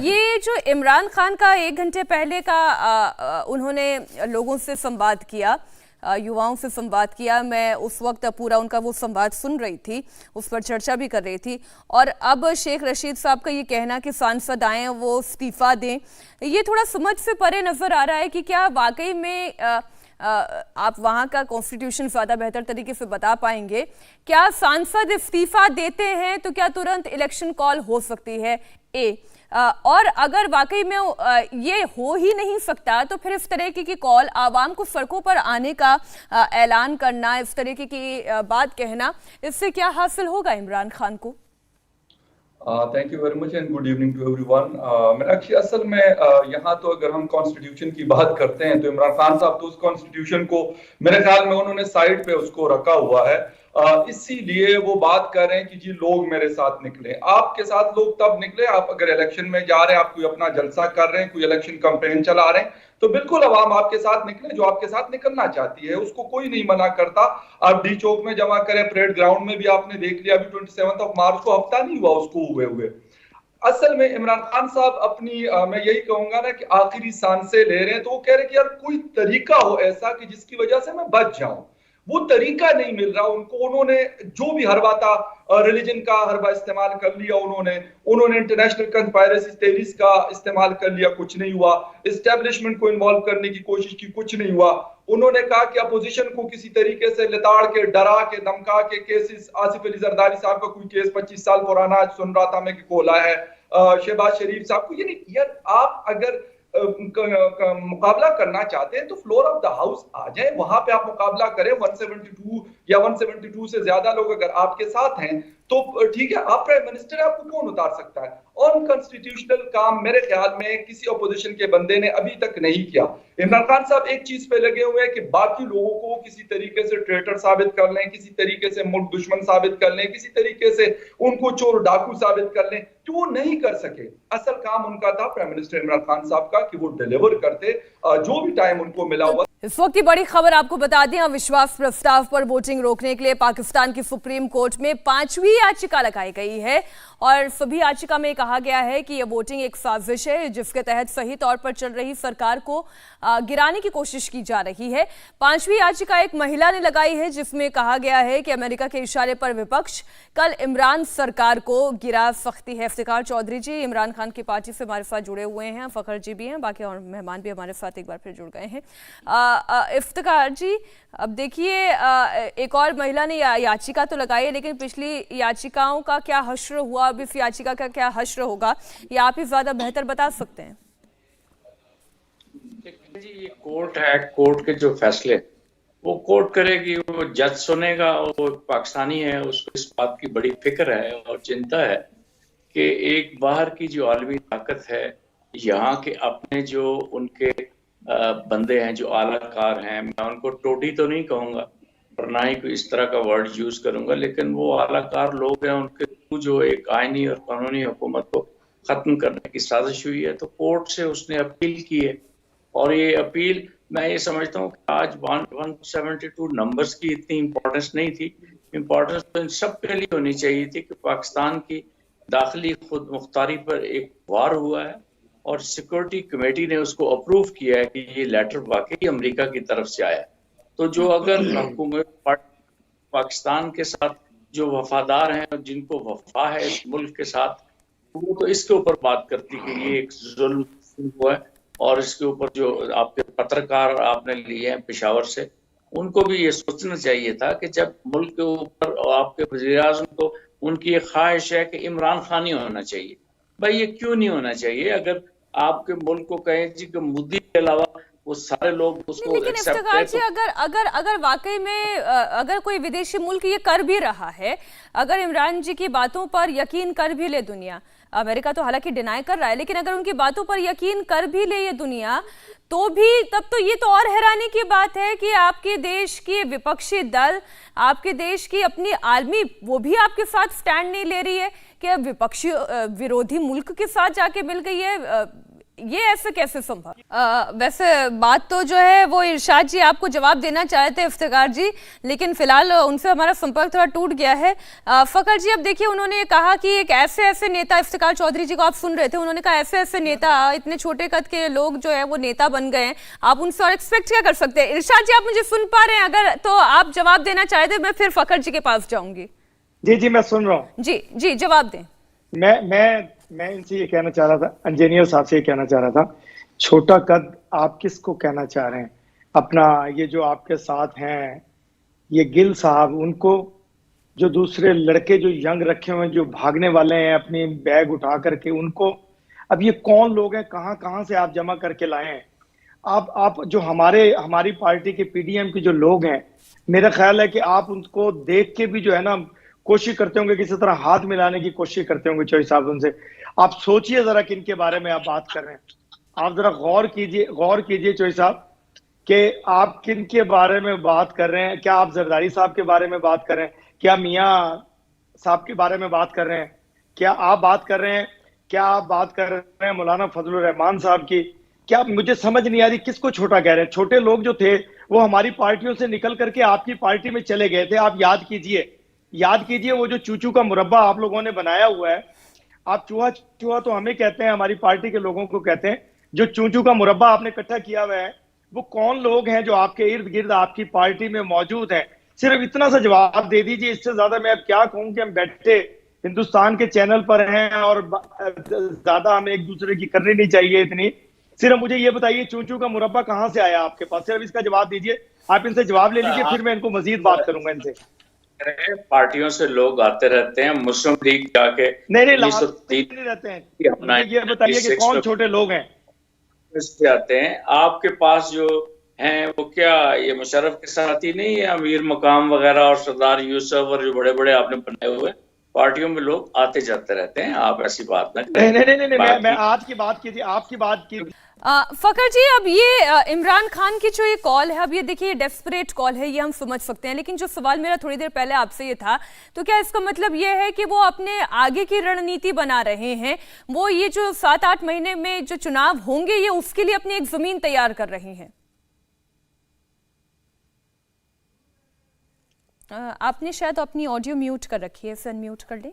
ये जो इमरान खान का 1 घंटे पहले का उन्होंने लोगों से संवाद किया, युवाओं से संवाद किया, मैं उस वक्त पूरा उनका वो संवाद सुन रही थी, उस पर चर्चा भी कर रही थी। और अब शेख रशीद साहब का ये कहना कि सांसद आए वो इस्तीफा दें, ये थोड़ा समझ से परे नजर आ रहा है कि क्या वाकई में आप वहाँ का कॉन्स्टिट्यूशन ज़्यादा बेहतर तरीके से बता पाएंगे। क्या सांसद इस्तीफा देते हैं तो क्या तुरंत इलेक्शन कॉल हो सकती है? और अगर वाकई में ये हो ही नहीं सकता तो फिर इस तरह की कॉल, आवाम को सड़कों पर आने का ऐलान करना, इस तरह की बात कहना, इससे क्या हासिल होगा इमरान खान को? Thank you very much and good evening to everyone. Meenakshi, असल में यहाँ तो अगर हम कॉन्स्टिट्यूशन की बात करते हैं तो इमरान खान साहब तो उस कॉन्स्टिट्यूशन को मेरे ख्याल में उन्होंने साइड पे उसको रखा हुआ है, इसीलिए वो बात कर रहे हैं कि जी लोग मेरे साथ निकले। आपके साथ लोग तब निकले आप अगर इलेक्शन में जा रहे हैं, आप कोई अपना जलसा कर रहे हैं, कोई इलेक्शन कैंपेन चला रहे हैं, तो बिल्कुल अवाम आपके साथ निकले, जो आपके साथ निकलना चाहती है उसको कोई नहीं मना करता। आप डी चौक में जमा करें, परेड ग्राउंड में भी आपने देख लिया, अभी 27 मार्च को हफ्ता नहीं हुआ उसको हुए। असल में इमरान खान साहब अपनी मैं यही कहूंगा ना कि आखिरी सांसें ले रहे हैं, तो वो कह रहे हैं कि यार कोई तरीका हो ऐसा कि जिसकी वजह से मैं बच जाऊं। वो तरीका नहीं मिल रहा उनको। उन्होंने जो भी हरबाता रिलीजन का हरबा इस्तेमाल कर लिया, उन्होंने इंटरनेशनल कंस्पायरेसी थ्योरीज का इस्तेमाल कर लिया, कुछ नहीं हुआ। एस्टेब्लिशमेंट को इन्वॉल्व करने की कोशिश की, कुछ नहीं हुआ। उन्होंने कहा कि अपोजिशन को किसी तरीके से लिताड़ के, डरा के, धमका के केसेस, आसिफ अली जरदारी साहब का कोई केस 25 साल पुराना आज सुन रहा था मैं कि खोला है, शहबाज शरीफ साहब को। यानी यार आप अगर मुकाबला करना चाहते हैं तो फ्लोर ऑफ द हाउस आ जाए, वहां पे आप मुकाबला करें। 172 या 172 से ज्यादा लोग अगर आपके साथ हैं तो ठीक है, आप प्राइम मिनिस्टर है, आपको कौन उतार सकता है। अनकॉन्स्टिट्यूशनल काम मेरे ख्याल में किसी अपोजिशन के बंदे ने अभी तक नहीं किया। इमरान खान साहब एक चीज पे लगे हुए हैं कि बाकी लोगों को किसी तरीके से ट्रेटर साबित कर लें, किसी तरीके से मुल्क दुश्मन साबित कर लें, किसी तरीके से उनको चोर डाकू साबित कर लें, तो वो नहीं कर सके। असल काम उनका था प्राइम मिनिस्टर इमरान खान साहब का कि वो डिलीवर करते जो भी टाइम उनको मिला हुआ। इस वक्त की बड़ी खबर आपको बता दें, अविश्वास प्रस्ताव पर वोटिंग रोकने के लिए पाकिस्तान की सुप्रीम कोर्ट में 5वीं याचिका लगाई गई है और सभी याचिका में कहा गया है कि यह वोटिंग एक साजिश है जिसके तहत सही तौर पर चल रही सरकार को गिराने की कोशिश की जा रही है। 5वीं याचिका एक महिला ने लगाई है जिसमें कहा गया है कि अमेरिका के इशारे पर विपक्ष कल इमरान सरकार को गिरा सकती है। इफ्तिकार चौधरी जी इमरान खान की पार्टी से हमारे साथ जुड़े हुए हैं, फखर जी भी हैं, बाकी और मेहमान भी हमारे साथ एक बार फिर जुड़ गए हैं। इफ्तिकार जी, अब देखिए एक और महिला ने याचिका तो लगाई है, लेकिन पिछली याचिकाओं का क्या हश्र हुआ, अब इस याचिका का क्या हश्र होगा, ये आप ही ज्यादा बेहतर बता सकते हैं। जी ये कोर्ट है, कोर्ट के जो फैसले वो कोर्ट करेगी, वो जज सुनेगा। वो पाकिस्तानी है, उसको इस बात की बड़ी फिक्र है और चिंता है कि एक बाहर की जो आलमी ताकत है, यहाँ के अपने जो उनके बंदे हैं जो आलाकार हैं, मैं उनको टोटी तो नहीं कहूँगा और ना ही कोई इस तरह का वर्ड यूज करूँगा, लेकिन वो आलाकार लोग हैं, उनके थ्रू जो एक आईनी और कानूनी हुकूमत को खत्म करने की साजिश हुई है। तो कोर्ट से उसने अपील की है और ये अपील मैं ये समझता हूँ कि आज 172 नंबर्स की इतनी इम्पोर्टेंस नहीं थी। इम्पोर्टेंस तो इन सब के लिए होनी चाहिए थी कि पाकिस्तान की दाखिली खुद मुख्तारी पर एक वार हुआ है और सिक्योरिटी कमेटी ने उसको अप्रूव किया है कि ये लेटर वाकई अमेरिका की तरफ से आया। तो जो अगर हुकूमत पाकिस्तान के साथ जो वफादार हैं और जिनको वफा है इस मुल्क के साथ, वो तो इसके ऊपर बात करती कि ये एक जुल्म हुआ है। और इसके ऊपर जो आपके पत्रकार आपने लिए हैं पेशावर से, उनको भी ये सोचना चाहिए था कि जब मुल्क के ऊपर आपके वज़ीर-ए-आज़म को उनकी एक ख्वाहिश है कि इमरान खान ही होना चाहिए, भाई ये क्यों नहीं होना चाहिए? अगर आपके मुल्क को कहें जी कि मोदी के अलावा वो सारे लोग उसको एक्सेप्ट करें, तो अगर वाकई में अगर कोई विदेशी मुल्क ये कर भी रहा है, अगर इमरान जी की बातों पर यकीन कर भी ले दुनिया, अमेरिका तो हालांकि डिनाई कर रहा है, लेकिन अगर उनकी बातों पर यकीन कर भी ले ये दुनिया, तो भी तब तो ये तो और हैरानी की बात है कि आपके देश की विपक्षी दल, आपके देश की अपनी आर्मी, वो भी आपके साथ स्टैंड नहीं ले रही है कि विपक्षी विरोधी मुल्क के साथ जाके मिल गई है। ये ऐसे कैसे संभव? वैसे बात तो जो है वो इरशाद जी आपको जवाब देना चाहे थे इफ्तिकार जी, लेकिन फिलहाल उनसे हमारा संपर्क थोड़ा टूट गया है। फखर जी, अब देखिए उन्होंने कहा कि एक ऐसे नेता, इफ्तिकार चौधरी जी को आप सुन रहे थे, उन्होंने कहा ऐसे नेता, इतने छोटे कद के लोग जो है वो नेता बन गए हैं, आप उनसे और एक्सपेक्ट क्या कर सकते हैं? इरशाद जी, आप मुझे सुन पा रहे हैं? अगर तो आप जवाब देना चाहे थे, मैं फिर फखर जी के पास जाऊंगी। जी मैं सुन रहा हूँ। जी जवाब दें। मैं इनसे ये कहना चाह रहा था, इंजीनियर साहब से ये कहना चाह रहा था, छोटा कद आप किसको कहना चाह रहे हैं? अपना ये जो आपके साथ हैं ये गिल साहब, उनको जो दूसरे लड़के जो यंग रखे हुए हैं जो भागने वाले हैं अपनी बैग उठा करके, उनको अब ये कौन लोग हैं, कहाँ से आप जमा करके लाए हैं? आप जो हमारी पार्टी के पीडीएम के जो लोग हैं, मेरा ख्याल है कि आप उनको देख के भी जो है ना कोशिश करते होंगे, किसी तरह हाथ मिलाने की कोशिश करते होंगे चौधरी साहब उनसे। आप सोचिए जरा किन के बारे में आप बात कर रहे हैं। आप जरा गौर कीजिए चौधरी साहब कि आप किन के बारे में बात कर रहे हैं। क्या आप जरदारी साहब के बारे में बात कर रहे हैं? क्या मियां साहब के बारे में बात कर रहे हैं? क्या आप बात कर रहे हैं मौलाना फजलुर रहमान साहब की? क्या मुझे समझ नहीं आ रही किसको छोटा कह रहे हैं। छोटे लोग जो थे वो हमारी पार्टियों से निकल करके आपकी पार्टी में चले गए थे। आप याद कीजिए वो जो चूचू का मुरब्बा आप लोगों ने बनाया हुआ है। आप चूहा तो हमें कहते हैं, हमारी पार्टी के लोगों को कहते हैं। जो चूचू का मुरब्बा आपने इकट्ठा किया हुआ है, वो कौन लोग हैं जो आपके इर्द गिर्द आपकी पार्टी में मौजूद हैं? सिर्फ इतना सा जवाब दे दीजिए। इससे ज्यादा मैं अब क्या कहूं कि हम बैठे हिंदुस्तान के चैनल पर हैं और ज्यादा हमें एक दूसरे की करनी नहीं चाहिए इतनी। सिर्फ मुझे ये बताइए चूचू का मुरब्बा कहां से आया आपके पास? सिर्फ इसका जवाब दीजिए। आप इनसे जवाब ले लीजिए, फिर मैं इनको मजीद बात करूंगा इनसे। पार्टियों से लोग आते रहते हैं, मुस्लिम लीग जाके नहीं रहते हैं। मुझे ये बताइए कि कौन छोटे लोग हैं आते हैं आपके पास जो हैं? वो क्या ये मुशर्रफ के साथी नहीं है? अमीर मकाम वगैरह और सरदार यूसुफ और जो बड़े बड़े आपने बनाए हुए पार्टियों में लोग आते जाते रहते हैं। आप ऐसी बात ना करें। नहीं, मैं आज की बात की थी, आपकी बात की। फखर जी, अब ये इमरान खान की जो ये कॉल है, अब ये देखिए डेस्परेट कॉल है, ये हम समझ सकते हैं, लेकिन जो सवाल मेरा थोड़ी देर पहले आपसे ये था, तो क्या इसका मतलब ये है कि वो अपने आगे की रणनीति बना रहे हैं? वो ये जो 7-8 महीने में जो चुनाव होंगे, ये उसके लिए अपनी एक जमीन तैयार कर रहे हैं? आपने शायद अपनी ऑडियो म्यूट कर रखी है, इसे अनम्यूट कर ले।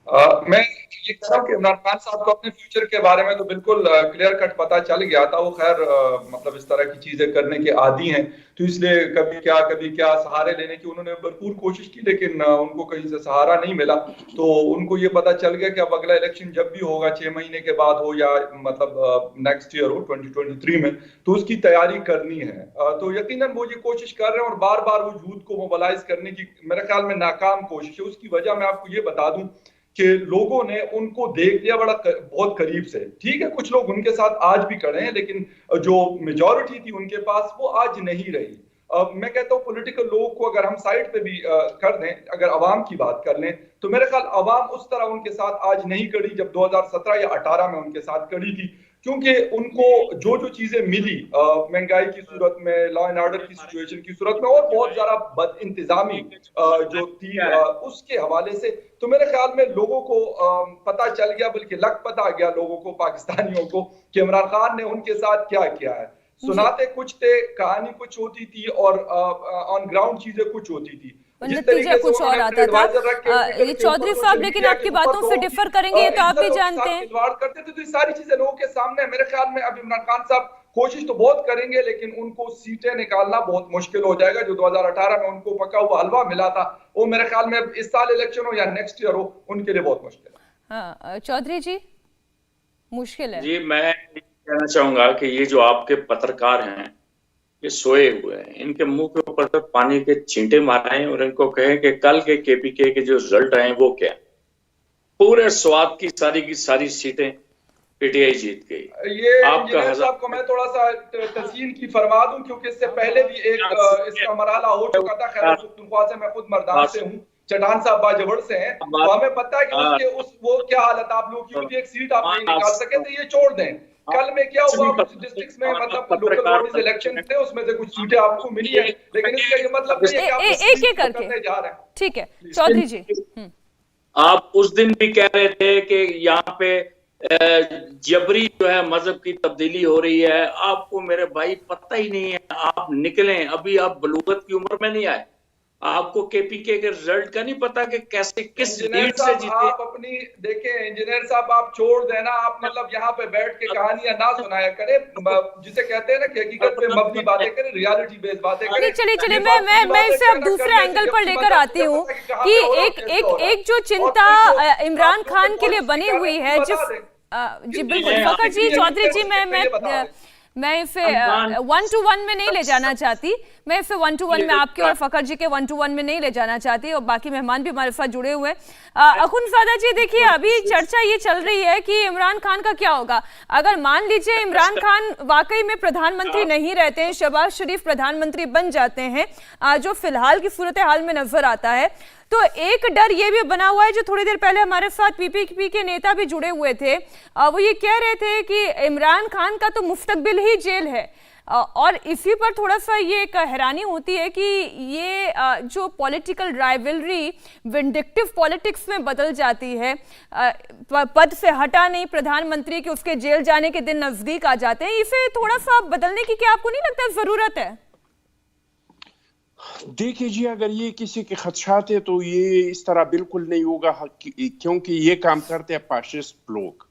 मैं ये कह रहा हूँ कि इमरान खान साहब को अपने फ्यूचर के बारे में तो बिल्कुल क्लियर कट पता चल गया था। वो खैर मतलब इस तरह की चीजें करने के आदी हैं, तो इसलिए कभी क्या सहारे लेने की उन्होंने भरपूर कोशिश की, लेकिन उनको कहीं से सहारा नहीं मिला। तो उनको ये पता चल गया कि अब अगला इलेक्शन जब भी होगा, 6 महीने के बाद हो या मतलब नेक्स्ट ईयर हो 2023 में, तो उसकी तैयारी करनी है। तो यकीनन वो ये कोशिश कर रहे हैं और बार बार वो यूथ को मोबिलाइज करने की मेरे ख्याल में नाकाम कोशिश है। उसकी वजह मैं आपको ये बता दूं कि लोगों ने उनको देख लिया बहुत करीब से। ठीक है, कुछ लोग उनके साथ आज भी खड़े हैं, लेकिन जो मेजॉरिटी थी उनके पास वो आज नहीं रही। मैं कहता हूँ पॉलिटिकल लोगों को अगर हम साइड पे भी कर दें, अगर अवाम की बात कर लें, तो मेरे ख्याल अवाम उस तरह उनके साथ आज नहीं खड़ी जब 2017 या 18 में उनके साथ खड़ी थी, क्योंकि उनको जो चीजें मिली महंगाई की सूरत में, लॉ एंड ऑर्डर की सिचुएशन की सूरत में और बहुत ज्यादा बद इंतजामी जो थी उसके हवाले से, तो मेरे ख्याल में लोगों को पता चल गया, बल्कि लग पता गया लोगों को, पाकिस्तानियों को, कि इमरान खान ने उनके साथ क्या किया है। सुनाते कुछ थे, कहानी कुछ होती थी और ऑन ग्राउंड चीजें कुछ होती थी, नतीजा कुछ और आता था। ये चौधरी साहब लेकिन आपकी बातों से डिफर करेंगे, तो आप भी जानते हैं करते थे। तो ये सारी चीजें लोगों के सामने, मेरे ख्याल में अब इमरान खान साहब कोशिश तो बहुत करेंगे, लेकिन उनको सीटें निकालना बहुत मुश्किल हो जाएगा। जो 2018 में उनको पका हुआ हलवा मिला था, वो मेरे ख्याल में अब इस साल इलेक्शन हो या नेक्स्ट ईयर हो, उनके लिए बहुत मुश्किल है। हाँ चौधरी जी, मुश्किल है जी। मैं कहना चाहूंगा कि ये जो आपके पत्रकार हैं, ये सोए हुए हैं, इनके मुंह के ऊपर तो पानी के छींटे मारे और इनको कहें कि कल के केपीके के जो रिजल्ट आए वो क्या। पूरे स्वाद की सारी सीटें पीटीआई जीत गई। ये इंजीनियर साहब को मैं थोड़ा सा तस्कीन की फरमा दूं, क्योंकि इससे पहले भी एक इसका मरहला हो चुका था। खैर पुख्तनख्वा से, मैं खुद मर्दान से हूँ, चट्टान साहब बाजवड़ से हैं, तो हमें पता है कि वो क्या हालत आप लोगों की होती है। एक सीट आप नहीं निकाल सके तो ये छोड़ दें। कल में क्या हुआ, कुछ डिस्ट्रिक्ट्स में मतलब लोकल बॉडीज इलेक्शन थे, उसमें से कुछ सीटें आपको मिली है, लेकिन इसका ये मतलब नहीं है कि आप एक करके जा रहे हैं। ठीक है चौधरी जी, आप उस दिन भी कह रहे थे कि यहाँ पे जबरी जो है मजहब की तब्दीली हो रही है। आपको मेरे भाई पता ही नहीं है, आप निकले अभी, आप बलूगत की उम्र में नहीं आए, आपको केपीके के रिजल्ट का नहीं पता कि कैसे किस लीड से जीते। आप अपनी देखें इंजीनियर साहब, आप छोड़ देना, आप मतलब यहाँ पे बैठ के कहानियां ना सुनाया करें, जिसे कहते हैं ना कि हकीकत पे मबनी बातें करें, रियलिटी बेस्ड बातें करें। चलिए मैं इसे अब दूसरे एंगल पर लेकर आती हूँ कि एक जो चिंता इमरान खान के लिए बनी हुई है, जिस जी बिल्कुल फखर जी, चौधरी जी, मैं इसे 1-to-1 में नहीं ले जाना चाहती, मैं इसे 1-to-1 में आपके और फखर जी के 1-to-1 में नहीं ले जाना चाहती, और बाकी मेहमान भी हमारे साथ जुड़े हुए हैं। अखुनजादा जी, देखिए अभी चर्चा ये चल रही है कि इमरान खान का क्या होगा अगर मान लीजिए इमरान खान वाकई में प्रधानमंत्री नहीं रहते हैं, शहबाज शरीफ प्रधानमंत्री बन जाते हैं, जो फिलहाल की सूरत हाल में नजर आता है। तो एक डर ये भी बना हुआ है, जो थोड़ी देर पहले हमारे साथ पीपीपी के नेता भी जुड़े हुए थे, वो ये कह रहे थे कि इमरान खान का तो मुस्तकबिल ही जेल है, और इसी पर थोड़ा सा ये एक हैरानी होती है कि ये जो पॉलिटिकल राइवलरी विंडिक्टिव पॉलिटिक्स में बदल जाती है, पद से हटा नहीं प्रधानमंत्री के, उसके जेल जाने के दिन नजदीक आ जाते हैं, इसे थोड़ा सा बदलने की क्या आपको नहीं लगता जरूरत है? देखिए जी, अगर ये किसी के खदशात है तो ये इस तरह बिल्कुल नहीं होगा, क्योंकि ये काम करते हैं फाशिस्ट लोग।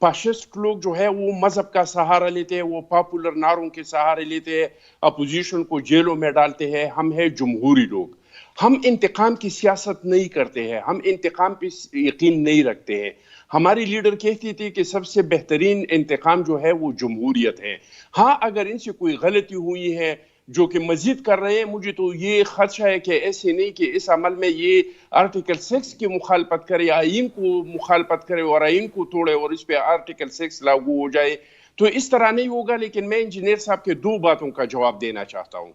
फाशिस्ट लोग जो है वो मजहब का सहारा लेते हैं, वो पॉपुलर नारों के सहारे लेते हैं, अपोजिशन को जेलों में डालते हैं। हम हैं जमहूरी लोग, हम इंतकाम की सियासत नहीं करते हैं, हम इंतकाम पे यकीन नहीं रखते हैं। हमारी लीडर कहती थी कि सबसे बेहतरीन इंतकाम जो है वो जमहूरियत है। हाँ, अगर इनसे कोई गलती हुई है जो कि मजीद कर रहे हैं, मुझे तो ये खदशा है कि ऐसे नहीं कि इस अमल में ये आर्टिकल 6 की मुखालफत करे, आइन को मुखालफत करे और आइन को तोड़े और इस पे आर्टिकल 6 लागू हो जाए, तो इस तरह नहीं होगा। लेकिन मैं इंजीनियर साहब के 2 बातों का जवाब देना चाहता हूँ।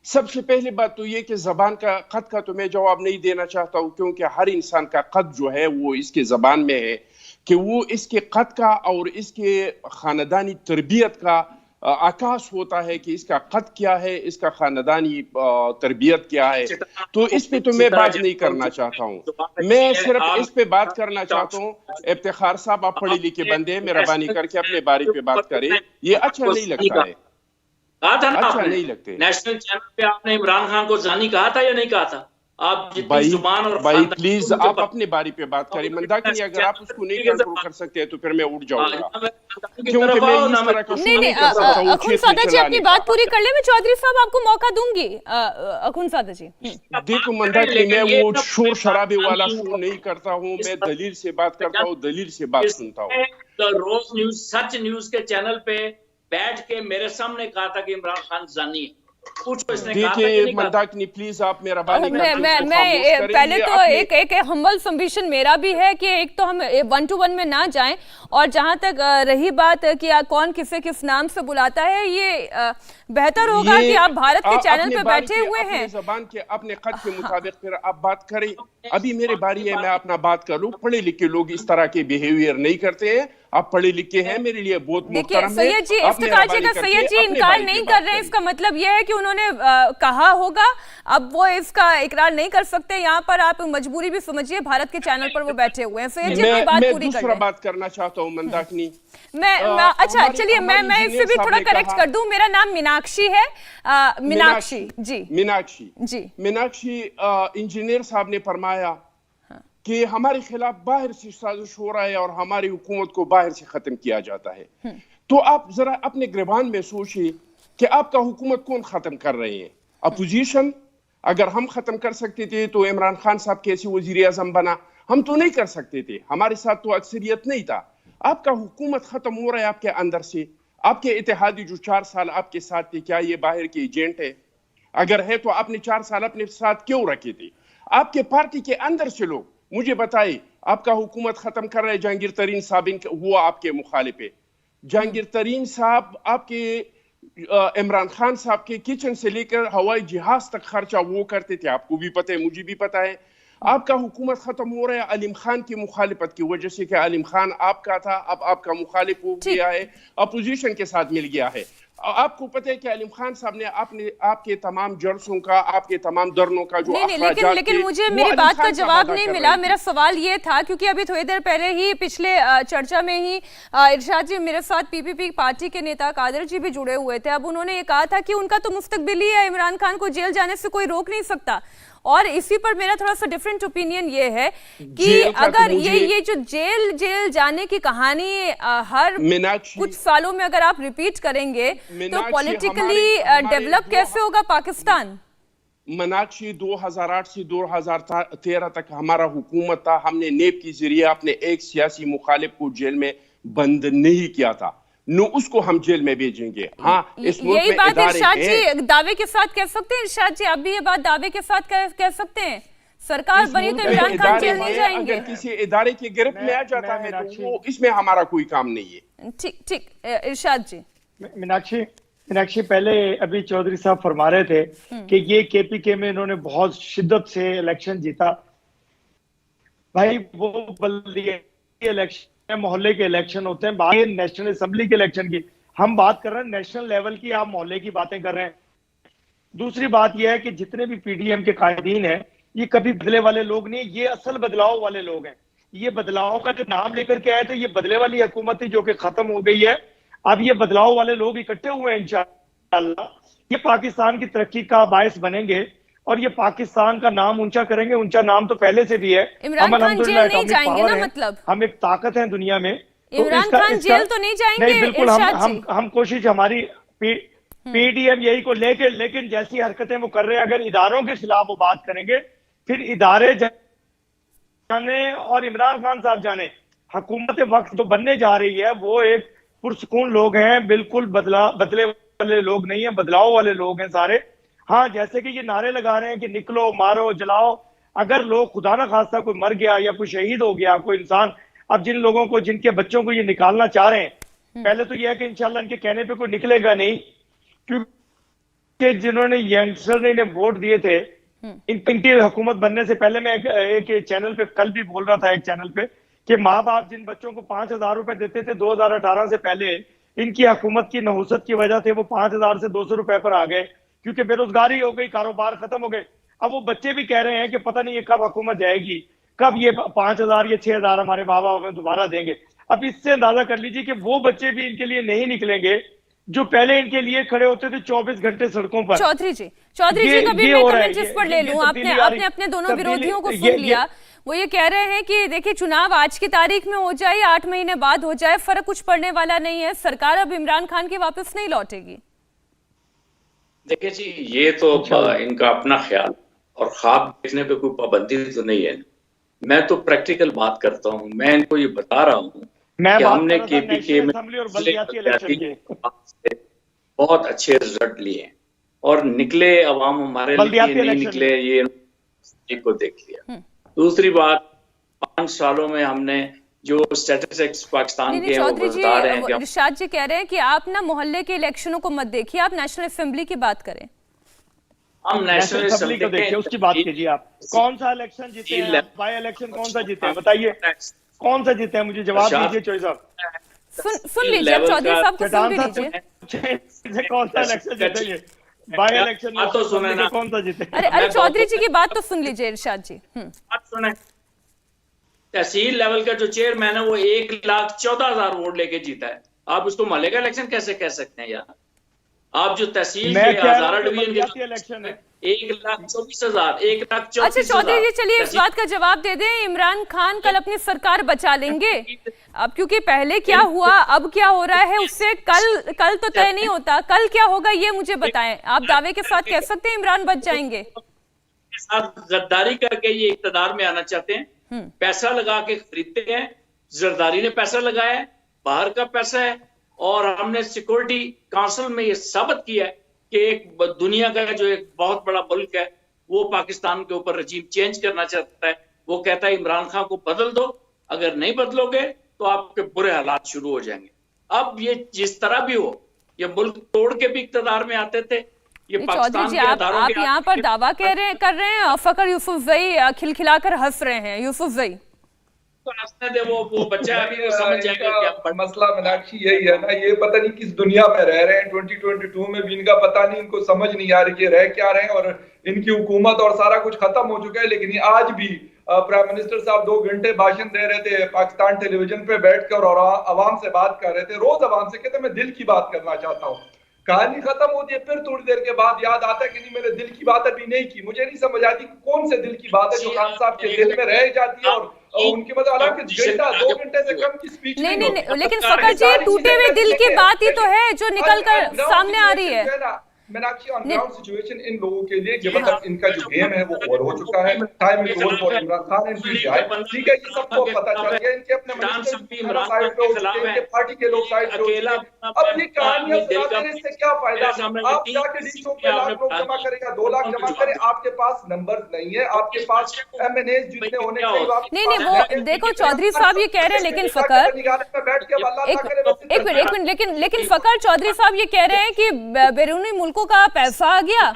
सबसे पहली बात तो ये कि ज़बान का क़द का तो मैं जवाब नहीं देना चाहता हूँ, क्योंकि हर इंसान का क़द जो है वो इसके ज़बान में है कि वो इसके क़द का और इसके ख़ानदानी तरबियत का आकाश होता है कि इसका क़द क्या है, इसका ख़ानदानी तरबियत क्या है। तो इस पे तो मैं बात नहीं करना चाहता हूँ, मैं सिर्फ इस पे बात करना चाहता हूँ। इफ्तिखार साहब, आप पढ़े लिखे बंदे हैं, मेहरबानी करके अपने बारे पे बात करें, ये अच्छा नहीं लगता है। कहा था ना, अच्छा नहीं लगते। नेशनल चैनल पे आपने इमरान खान को जानी कहा था या नहीं कहा था? आप भाई प्लीज आप अपने बारी पे बात करें। मंदाकिनी, अगर आप उसको नहीं कंट्रोल कर सकते हैं तो फिर मैं उठ जाऊंगा, क्योंकि मैं इस तरह का नहीं, अखुनजादा जी अपनी बात पूरी कर ले, मैं चौधरी साहब आपको मौका दूंगी। अखुनजादा जी, देखो मंदाकिनी, मैं वो शोर शराबे वाला शो नहीं करता हूँ, मैं दलील से बात करता हूँ, दलील से बात सुनता हूँ। रोज न्यूज, सच न्यूज के चैनल पे बैठ के मेरे सामने कहा था कि इमरान खान जानी है। देखिए मंदाकिनी, प्लीज आप मेरा मैं पहले तो एक हम्बल सबमिशन मेरा भी है कि एक तो हम 1-to-1 में ना जाएं, और जहां तक रही बात कि कौन किसे किस नाम से बुलाता है, ये बेहतर होगा कि आप भारत के चैनल पे बैठे हुए हैं, ज़बान के अपने क़द के मुताबिक फिर आप बात करें। अभी मेरी बारी है, मैं अपना बात करूं। पढ़े लिखे लोग इस तरह के बिहेवियर नहीं करते हैं, आप पढ़े लिखे हैं, मेरे लिए बहुत मुहतरम है। सैयद जी, इफ्तिखार जी का सैयद जी इनकार नहीं कर रहे हैं, इसका मतलब यह है कि उन्होंने कहा होगा, अब वो इसका इकरार नहीं कर सकते। यहाँ पर आप मजबूरी भी समझिए, भारत के चैनल पर वो बैठे हुए हैं। सैयद जी अपनी बात पूरी कर लें। बात करना चाहता हूँ मंदाकिनी, अच्छा चलिए, मैं इससे भी थोड़ा करेक्ट कर दूं, मेरा नाम मीनाक्षी है, मीनाक्षी जी, मीनाक्षी जी, मीनाक्षी। इंजीनियर साहब ने फरमाया कि हमारे खिलाफ बाहर से साजिश हो रहा है और हमारी हुकूमत को बाहर से खत्म किया जाता है। तो आप जरा अपने गिरबान में सोचिए कि आपका हुकूमत कौन खत्म कर रहे हैं? अपोजिशन। अगर हम खत्म कर सकते थे तो इमरान खान साहब कैसे वजीर आजम बना? हम तो नहीं कर सकते थे, हमारे साथ तो अक्सरियत नहीं था। आपका हुकूमत खत्म हो रहा है आपके अंदर से। आपके इत्तेहादी जो 4 साल आपके साथ थे, क्या ये बाहर के एजेंट है? अगर है तो आपने 4 साल अपने साथ क्यों रखे थे? आपके पार्टी के अंदर से लोग मुझे बताइए, आपका हुकूमत खत्म कर रहे हैं जहांगीर तरीन साहब, हुआ आपके मुखालिफ है। जहांगीर तरीन साहब आपके इमरान खान साहब के किचन से लेकर हवाई जहाज तक खर्चा वो करते थे, आपको भी पता है, मुझे भी पता है। आपका हुकूमत खत्म हो रहा है अलीम खान की मुखालिफत की वजह से, कि अलीम खान आपका था, अब आपका मुखालिफ हो गया है, अपोजिशन के साथ मिल गया है। आपको पता है कि अलीम खान साहब ने आपके तमाम जलसों का, आपके तमाम धरनों का जो लेकिन मुझे मेरी बात का जवाब नहीं मिला। मेरा सवाल ये था, क्योंकि अभी थोड़ी देर पहले ही पिछले चर्चा में ही इरशाद जी मेरे साथ पीपीपी पार्टी के नेता कादर जी भी जुड़े हुए थे। अब उन्होंने ये कहा था कि उनका तो मुस्तकबिल ही है, इमरान खान को जेल जाने से कोई रोक नहीं सकता। और इसी पर मेरा थोड़ा सा डिफरेंट ओपिनियन ये है कि अगर ये जो जेल जाने की कहानी हर कुछ सालों में अगर आप रिपीट करेंगे तो पॉलिटिकली डेवलप कैसे होगा पाकिस्तान? मीनाक्षी, 2008 से 2013 तक हमारा हुकूमत था, हमने नेब के जरिए अपने एक सियासी मुखालिफ को जेल में बंद नहीं किया था। न उसको हम जेल में भेजेंगे। हाँ, इस मुल्क यही में बात इदारे इरशाद हैं। जी दावे के साथ कह सकते हैं। इरशाद जी आप भी ये बात दावे के साथ कह सकते हैं सरकार इस बनी मुल्क तो में इमरान खान इदारे जेल नहीं हैं, जाएंगे। अगर किसी इदारे की गिरफ्त में आ जाता है तो वो इसमें हमारा कोई काम नहीं है। ठीक ठीक इरशाद जी। मीनाक्षी पहले अभी चौधरी साहब फरमा रहे थे कि ये केपीके में इन्होंने बहुत शिद्दत से इलेक्शन जीता। भाई वो बल्दिया इलेक्शन मोहल्ले के इलेक्शन होते हैं, बात नेशनल असेंबली के इलेक्शन की हम बात कर रहे हैं, नेशनल लेवल की आप मोहल्ले की बातें कर रहे हैं। दूसरी बात यह है कि जितने भी पीडीएम के कायदीन हैं ये कभी बदले वाले लोग नहीं, ये असल बदलाव वाले लोग हैं। ये बदलाव का जो नाम लेकर के आए थे ये बदले वाली हुकूमत थी जो कि खत्म हो गई है। अब ये बदलाव वाले लोग इकट्ठे हुए हैं, इंशाअल्लाह ये पाकिस्तान की तरक्की का बायस बनेंगे और ये पाकिस्तान का नाम ऊंचा करेंगे। ऊंचा नाम तो पहले से भी है। इमरान खान जेल नहीं जाएंगे ना, मतलब हम एक ताकत है दुनिया में। इमरान खान जेल तो नहीं जाएंगे। नहीं, बिल्कुल हम कोशिश हमारी पीडीएम यही को लेके, लेकिन जैसी हरकतें वो कर रहे हैं अगर इदारों के खिलाफ वो बात करेंगे फिर इदारे जाने और इमरान खान साहब जाने। हुकूमत वक्त जो बनने जा रही है वो एक पुरसुकून लोग हैं, बिल्कुल बदले वाले लोग नहीं है, बदलाव वाले लोग हैं सारे। हाँ, जैसे कि ये नारे लगा रहे हैं कि निकलो मारो जलाओ, अगर लोग खुदा ना खास्ता कोई मर गया या कोई शहीद हो गया कोई इंसान, अब जिन लोगों को जिनके बच्चों को ये निकालना चाह रहे हैं पहले तो ये है कि इंशाल्लाह इनके कहने पे कोई निकलेगा नहीं, क्योंकि जिन्होंने यंगस्टर ने वोट दिए थे इनकी हुकूमत बनने से पहले मैं एक चैनल पे कल भी बोल रहा था, एक चैनल पे कि माँ बाप जिन बच्चों को 5,000 रुपए देते थे 2018 से पहले, इनकी हुकूमत की नहुसत की वजह से वो 5,000 से 200 रुपए पर आ गए क्योंकि बेरोजगारी हो गई, कारोबार खत्म हो गए। अब वो बच्चे भी कह रहे हैं कि पता नहीं ये कब हुकूमत जाएगी, कब ये 5,000 या 6,000 हमारे माँ बाप हमें दोबारा देंगे। अब इससे अंदाजा कर लीजिए कि वो बच्चे भी इनके लिए नहीं निकलेंगे जो पहले इनके लिए खड़े होते थे 24 घंटे सड़कों पर। चौधरी जी का भी मैं कमेंट इस पर ले लूं। आपने अपने दोनों विरोधियों को सुन लिया। वो ये कह रहे हैं कि देखिए चुनाव आज की तारीख में हो जाए 8 महीने बाद हो जाए, फर्क कुछ पड़ने वाला नहीं है, सरकार अब इमरान खान की वापस नहीं लौटेगी। देखिए जी, ये तो इनका अपना ख्याल और ख्वाब देखने पे कोई पाबंदी तो नहीं है। मैं तो प्रैक्टिकल बात करता हूँ। मैं इनको ये बता रहा हूँ कि हमने केपीके में बहुत अच्छे रिजल्ट लिए और निकले, अवाम हमारे लिए नहीं निकले, ये को देख लिया। दूसरी बात, 5 सालों में हमने जो स्टैटिस्टिक्स पाकिस्तान के वो बता रहे हैं कि इरशाद जी कह रहे हैं कि आप ना मोहल्ले के इलेक्शनों को मत देखिए, आप नेशनल असेंबली की बात करें। हम नेशनल असेंबली को देखिए, उसकी बात कीजिए। आप कौन सा इलेक्शन जीते हैं, बाई इलेक्शन कौन सा जीते हैं बताइए, कौन सा जीते हैं, मुझे जवाब दीजिए चौधरी साहब। सुन लीजिए चौधरी साहब को, सुन भी लीजिए कौन सा इलेक्शन जीतेंगे, बाई इलेक्शन में तो सुने ना, कौन सा जीते। अरे चौधरी जी की बात तो सुन लीजिए इरशाद जी। बात सुने, तहसील लेवल का जो चेयरमैन है वो 1,14,000 वोट लेके जीता है। आप उसको मोहल्ले का इलेक्शन कैसे कह सकते हैं यार? आप जो तहसील के हजारा डिवीजन के इलेक्शन है 1,24,000, 1,24,000। अच्छा चौधरी जी चलिए इस बात का जवाब दे दें, इमरान खान कल अपनी सरकार बचा लेंगे? अब क्योंकि पहले क्या हुआ अब क्या हो रहा है उससे कल तो तय नहीं होता, कल क्या होगा ये मुझे बताएं। आप दावे के साथ कह सकते हैं इमरान बच जाएंगे? गद्दारी करके ये इक़्तिदार में आना चाहते हैं, पैसा लगा के खरीदते हैं। जरदारी ने पैसा लगाया है, बाहर का पैसा है, और हमने सिक्योरिटी काउंसिल में ये साबित किया है कि एक दुनिया का जो एक बहुत बड़ा मुल्क है वो पाकिस्तान के ऊपर रजीम चेंज करना चाहता है। वो कहता है इमरान खान को बदल दो, अगर नहीं बदलोगे तो आपके बुरे हालात शुरू हो जाएंगे। अब ये जिस तरह भी हो, ये मुल्क तोड़ के भी इक़्तिदार में आते थे। ये चौधरी जी आप यहाँ पर दावा कर रहे हैं, फकर यूसुफजई खिलखिलाकर हंस रहे हैं। यूसुफजई वो बच्चा अभी वो समझ जाएगा क्या मसला। मीनाक्षी यही है ना, ये पता नहीं किस दुनिया में रह रहे हैं। 2022 में भी इनका पता नहीं, इनको समझ नहीं आ रही है रह क्या रहे हैं, और इनकी हुकूमत और सारा कुछ खत्म हो चुका है। लेकिन आज भी प्राइम मिनिस्टर साहब 2 घंटे भाषण दे रहे थे पाकिस्तान टेलीविजन पे बैठकर और आवाम से बात कर रहे थे। रोज आवाम से कहते मैं दिल की बात करना चाहता हूँ। कहानी खत्म होती है, फिर थोड़ी देर के बाद याद आता है कि नहीं मैंने दिल की बात अभी नहीं की। मुझे नहीं समझ आती कौन से दिल की बात है जो खान साहब के दिल में रह जाती है और उनके मतलब हालांकि 2 घंटे से कम की स्पीच नहीं, लेकिन फकर जी टूटे हुए दिल की बात ही तो है जो निकल कर सामने आ रही है। Meenakshi, on ground situation in लोगों के लिए कि मतलब इनका जो गेम है वो ओवर हो चुका है। Time is over for Imran Khan and PTI. ठीक है, ये सबको पता चल गया, इनके अपने मिनिस्टर साइड पे हो चुके हैं, इनके पार्टी के लोग साइड पे हो चुके हैं। अब ये कहानियां सुनाने से क्या फायदा? आप जाके डी चौक पे लाख लोग जमा करेगा, 2 लाख जमा करे, आपके पास नंबर नहीं है, आपके पास एमएनए जितने होने चाहिए नहीं वो देखो चौधरी साहब ये कह रहे हैं, लेकिन फकर एक मिनट लेकिन फकर चौधरी साहब ये कह रहे हैं कि बैरूनी मुल्कों का पैसा आ गया,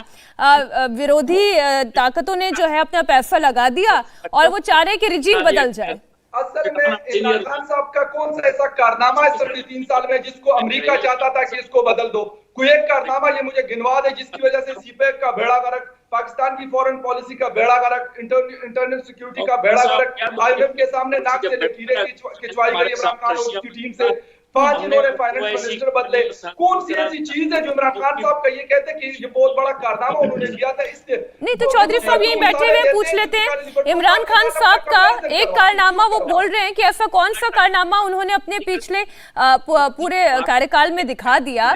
विरोधी ताकतों ने जो है अपना पैसा लगा दिया और वो चाह रहे हैं कि रिजीम बदल जाए। असल में इमरान खान साहब का कौन सा ऐसा कारनामा है 3 साल में जिसको अमेरिका चाहता था कि इसको बदल दो? कोई एक कारनामा ये मुझे गिनवा दे जिसकी वजह से सीपैक का बेड़ा गर्क, पाकिस्तान की फॉरेन पॉलिसी का बेड़ा गर्क, इंटरनल सिक्योरिटी का बेड़ा गर्क, आईएमएफ के सामने नाक से लकीरें खिंचवाई गई इमरान खान और उसकी टीम से। 5 इन्होंने फाइनेंस मिनिस्टर बदले। कौन सी ऐसी चीज है जो इमरान खान साहब का ये कहते हैं कि ये बहुत बड़ा कारनामा उन्होंने किया था? इससे नहीं तो चौधरी साहब यहीं बैठे हुए पूछ लेते हैं इमरान खान साहब का एक कारनामा वो बोल रहे हैं कि ऐसा कौन सा कारनामा उन्होंने अपने पिछले पूरे कार्यकाल में दिखा दिया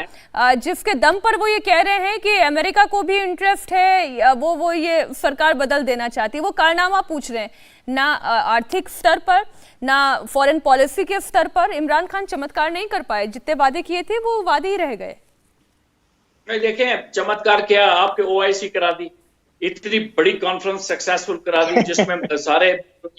जिसके दम पर वो ये कह रहे हैं कि अमेरिका को भी इंटरेस्ट है, वो ये सरकार बदल देना चाहती है। वो कारनामा पूछ रहे हैं, ना आर्थिक स्तर पर ना फॉरेन पॉलिसी के स्तर पर इमरान खान चमत्कार नहीं कर पाए, जितने वादे किए थे वो वादे ही रह गए। नहीं देखें चमत्कार क्या, आपके ओआईसी करा दी, इतनी बड़ी कॉन्फ्रेंस सक्सेसफुल करा दी जिसमें सारे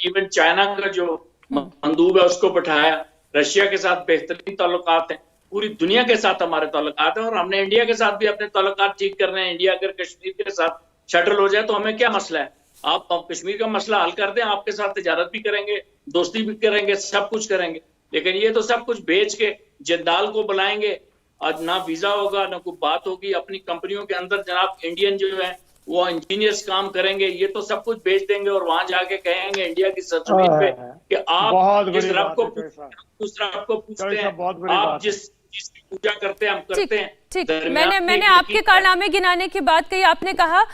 इवन चाइना का जो मंदूब है उसको बिठाया, रशिया के साथ बेहतरीन ताल्लुकात हैं, पूरी दुनिया के साथ हमारे ताल्लुकात हैं और हमने इंडिया के साथ भी अपने ताल्लुकात ठीक करने हैं। इंडिया अगर कश्मीर के साथ शटल हो जाए तो हमें क्या मसला है? आप कश्मीर का मसला हल कर दें, आपके साथ तिजारत भी करेंगे, दोस्ती भी करेंगे, सब कुछ करेंगे। लेकिन ये तो सब कुछ बेच के जिंदाल को बुलाएंगे और ना वीजा होगा ना कोई बात होगी। अपनी कंपनियों के अंदर जनाब इंडियन जो है वो इंजीनियर्स काम करेंगे, ये तो सब कुछ बेच देंगे और वहां जाके कहेंगे इंडिया की सरजमीन पे कि आप जिस रब को दूसरा रब को पूछते हैं, आप जिसकी पूजा करते हैं हम करते हैं। ठीक, मैंने आपके कारनामे गिनाने की बात कही, आपने कहा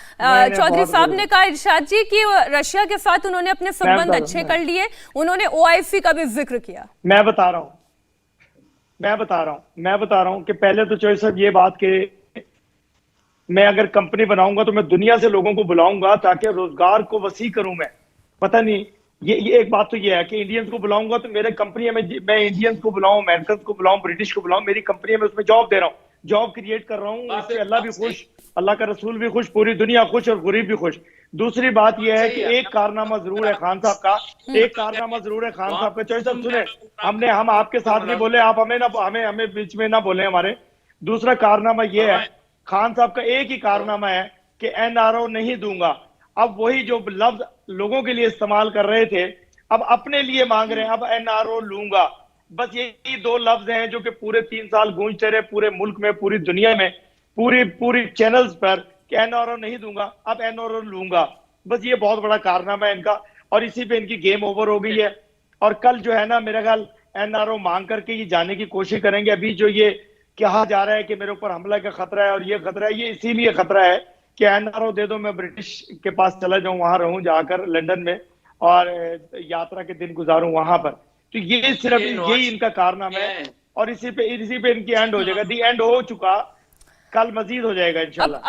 चौधरी साहब ने कहा इरशाद जी कि रशिया के साथ उन्होंने अपने संबंध अच्छे कर लिए, उन्होंने ओआईसी का भी जिक्र किया। मैं बता रहा हूँ कि पहले तो चौधरी साहब ये बात के मैं अगर कंपनी बनाऊंगा तो मैं दुनिया से लोगों को बुलाऊंगा ताकि रोजगार को वसी करूं। मैं पता नहीं ये एक बात तो ये है कि इंडियंस को बुलाऊंगा तो मेरे कंपनी में मैं इंडियंस को बुलाऊं, अमेरिकन को बुलाऊं, ब्रिटिश को बुलाऊं, मेरी कंपनी में उसमें जॉब दे रहा हूं, जॉब क्रिएट कर रहा हूं, इससे अल्लाह भी खुश, अल्लाह का रसूल भी खुश, पूरी दुनिया खुश और गरीब भी खुश। दूसरी बात यह है कि एक कारनामा जरूर है खान साहब का, एक कारनामा जरूर है खान साहब का। चौधरी साहब सुने, हम आपके साथ नहीं बोले, आप हमें बीच में ना बोले हमारे। दूसरा कारनामा यह है, खान साहब का एक ही कारनामा है कि एनआरओ नहीं दूंगा। अब वही जो लफ्ज लोगों के लिए इस्तेमाल कर रहे थे अब अपने लिए मांग रहे हैं, अब एनआरओ लूंगा। बस यही 2 लफ्ज हैं जो कि पूरे 3 साल गूंजते रहे पूरे मुल्क में, पूरी दुनिया में, पूरी चैनल्स पर कि एनआरओ नहीं दूंगा, अब एनआरओ लूंगा। बस ये बहुत बड़ा कारनामा है इनका और इसी पे इनकी गेम ओवर हो गई है। और कल जो है ना मेरा ख्याल एनआरओ मांग करके ये जाने की कोशिश करेंगे। अभी जो ये कहा जा रहा है कि मेरे ऊपर हमला का खतरा है और ये खतरा है, ये इसीलिए खतरा है कि एनआरओ दे दो, मैं ब्रिटिश के पास चला जाऊं, वहां रहूं जाकर लंदन में और यात्रा के दिन गुजारूं वहां पर। तो ये सिर्फ यही इनका कारनामा है और इसी पे इनकी एंड हो जाएगा। दी एंड हो चुका, कल मजीद हो जाएगा इंशाल्लाह।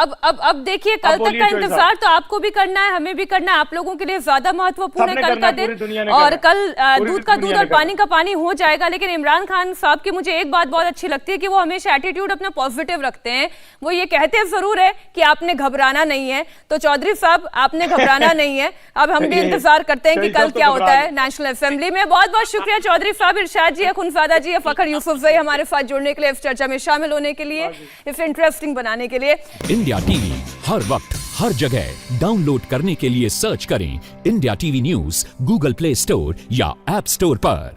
अब देखिए कल तक का इंतजार तो आपको भी करना है, हमें भी करना है, आप लोगों के लिए ज्यादा महत्वपूर्ण है कल का दिन। और कल दूध का दूध और पानी का पानी हो जाएगा। लेकिन इमरान खान साहब की मुझे एक बात बहुत अच्छी लगती है कि वो हमेशा एटीट्यूड अपना पॉजिटिव रखते हैं। वो ये कहते जरूर है कि आपने घबराना नहीं है, तो चौधरी साहब आपने घबराना नहीं है। अब हम भी इंतजार करते हैं कि कल क्या होता है नेशनल असेंबली में। बहुत बहुत शुक्रिया चौधरी साहब, इरशाद जी, खुनजादा जी, फखर यूसुफजई हमारे साथ जुड़ने के लिए, इस चर्चा में शामिल होने के लिए, इस इंटरेस्टिंग बनाने के लिए। इंडिया टीवी हर वक्त हर जगह डाउनलोड करने के लिए सर्च करें India TV news Google play store या ऐप स्टोर पर।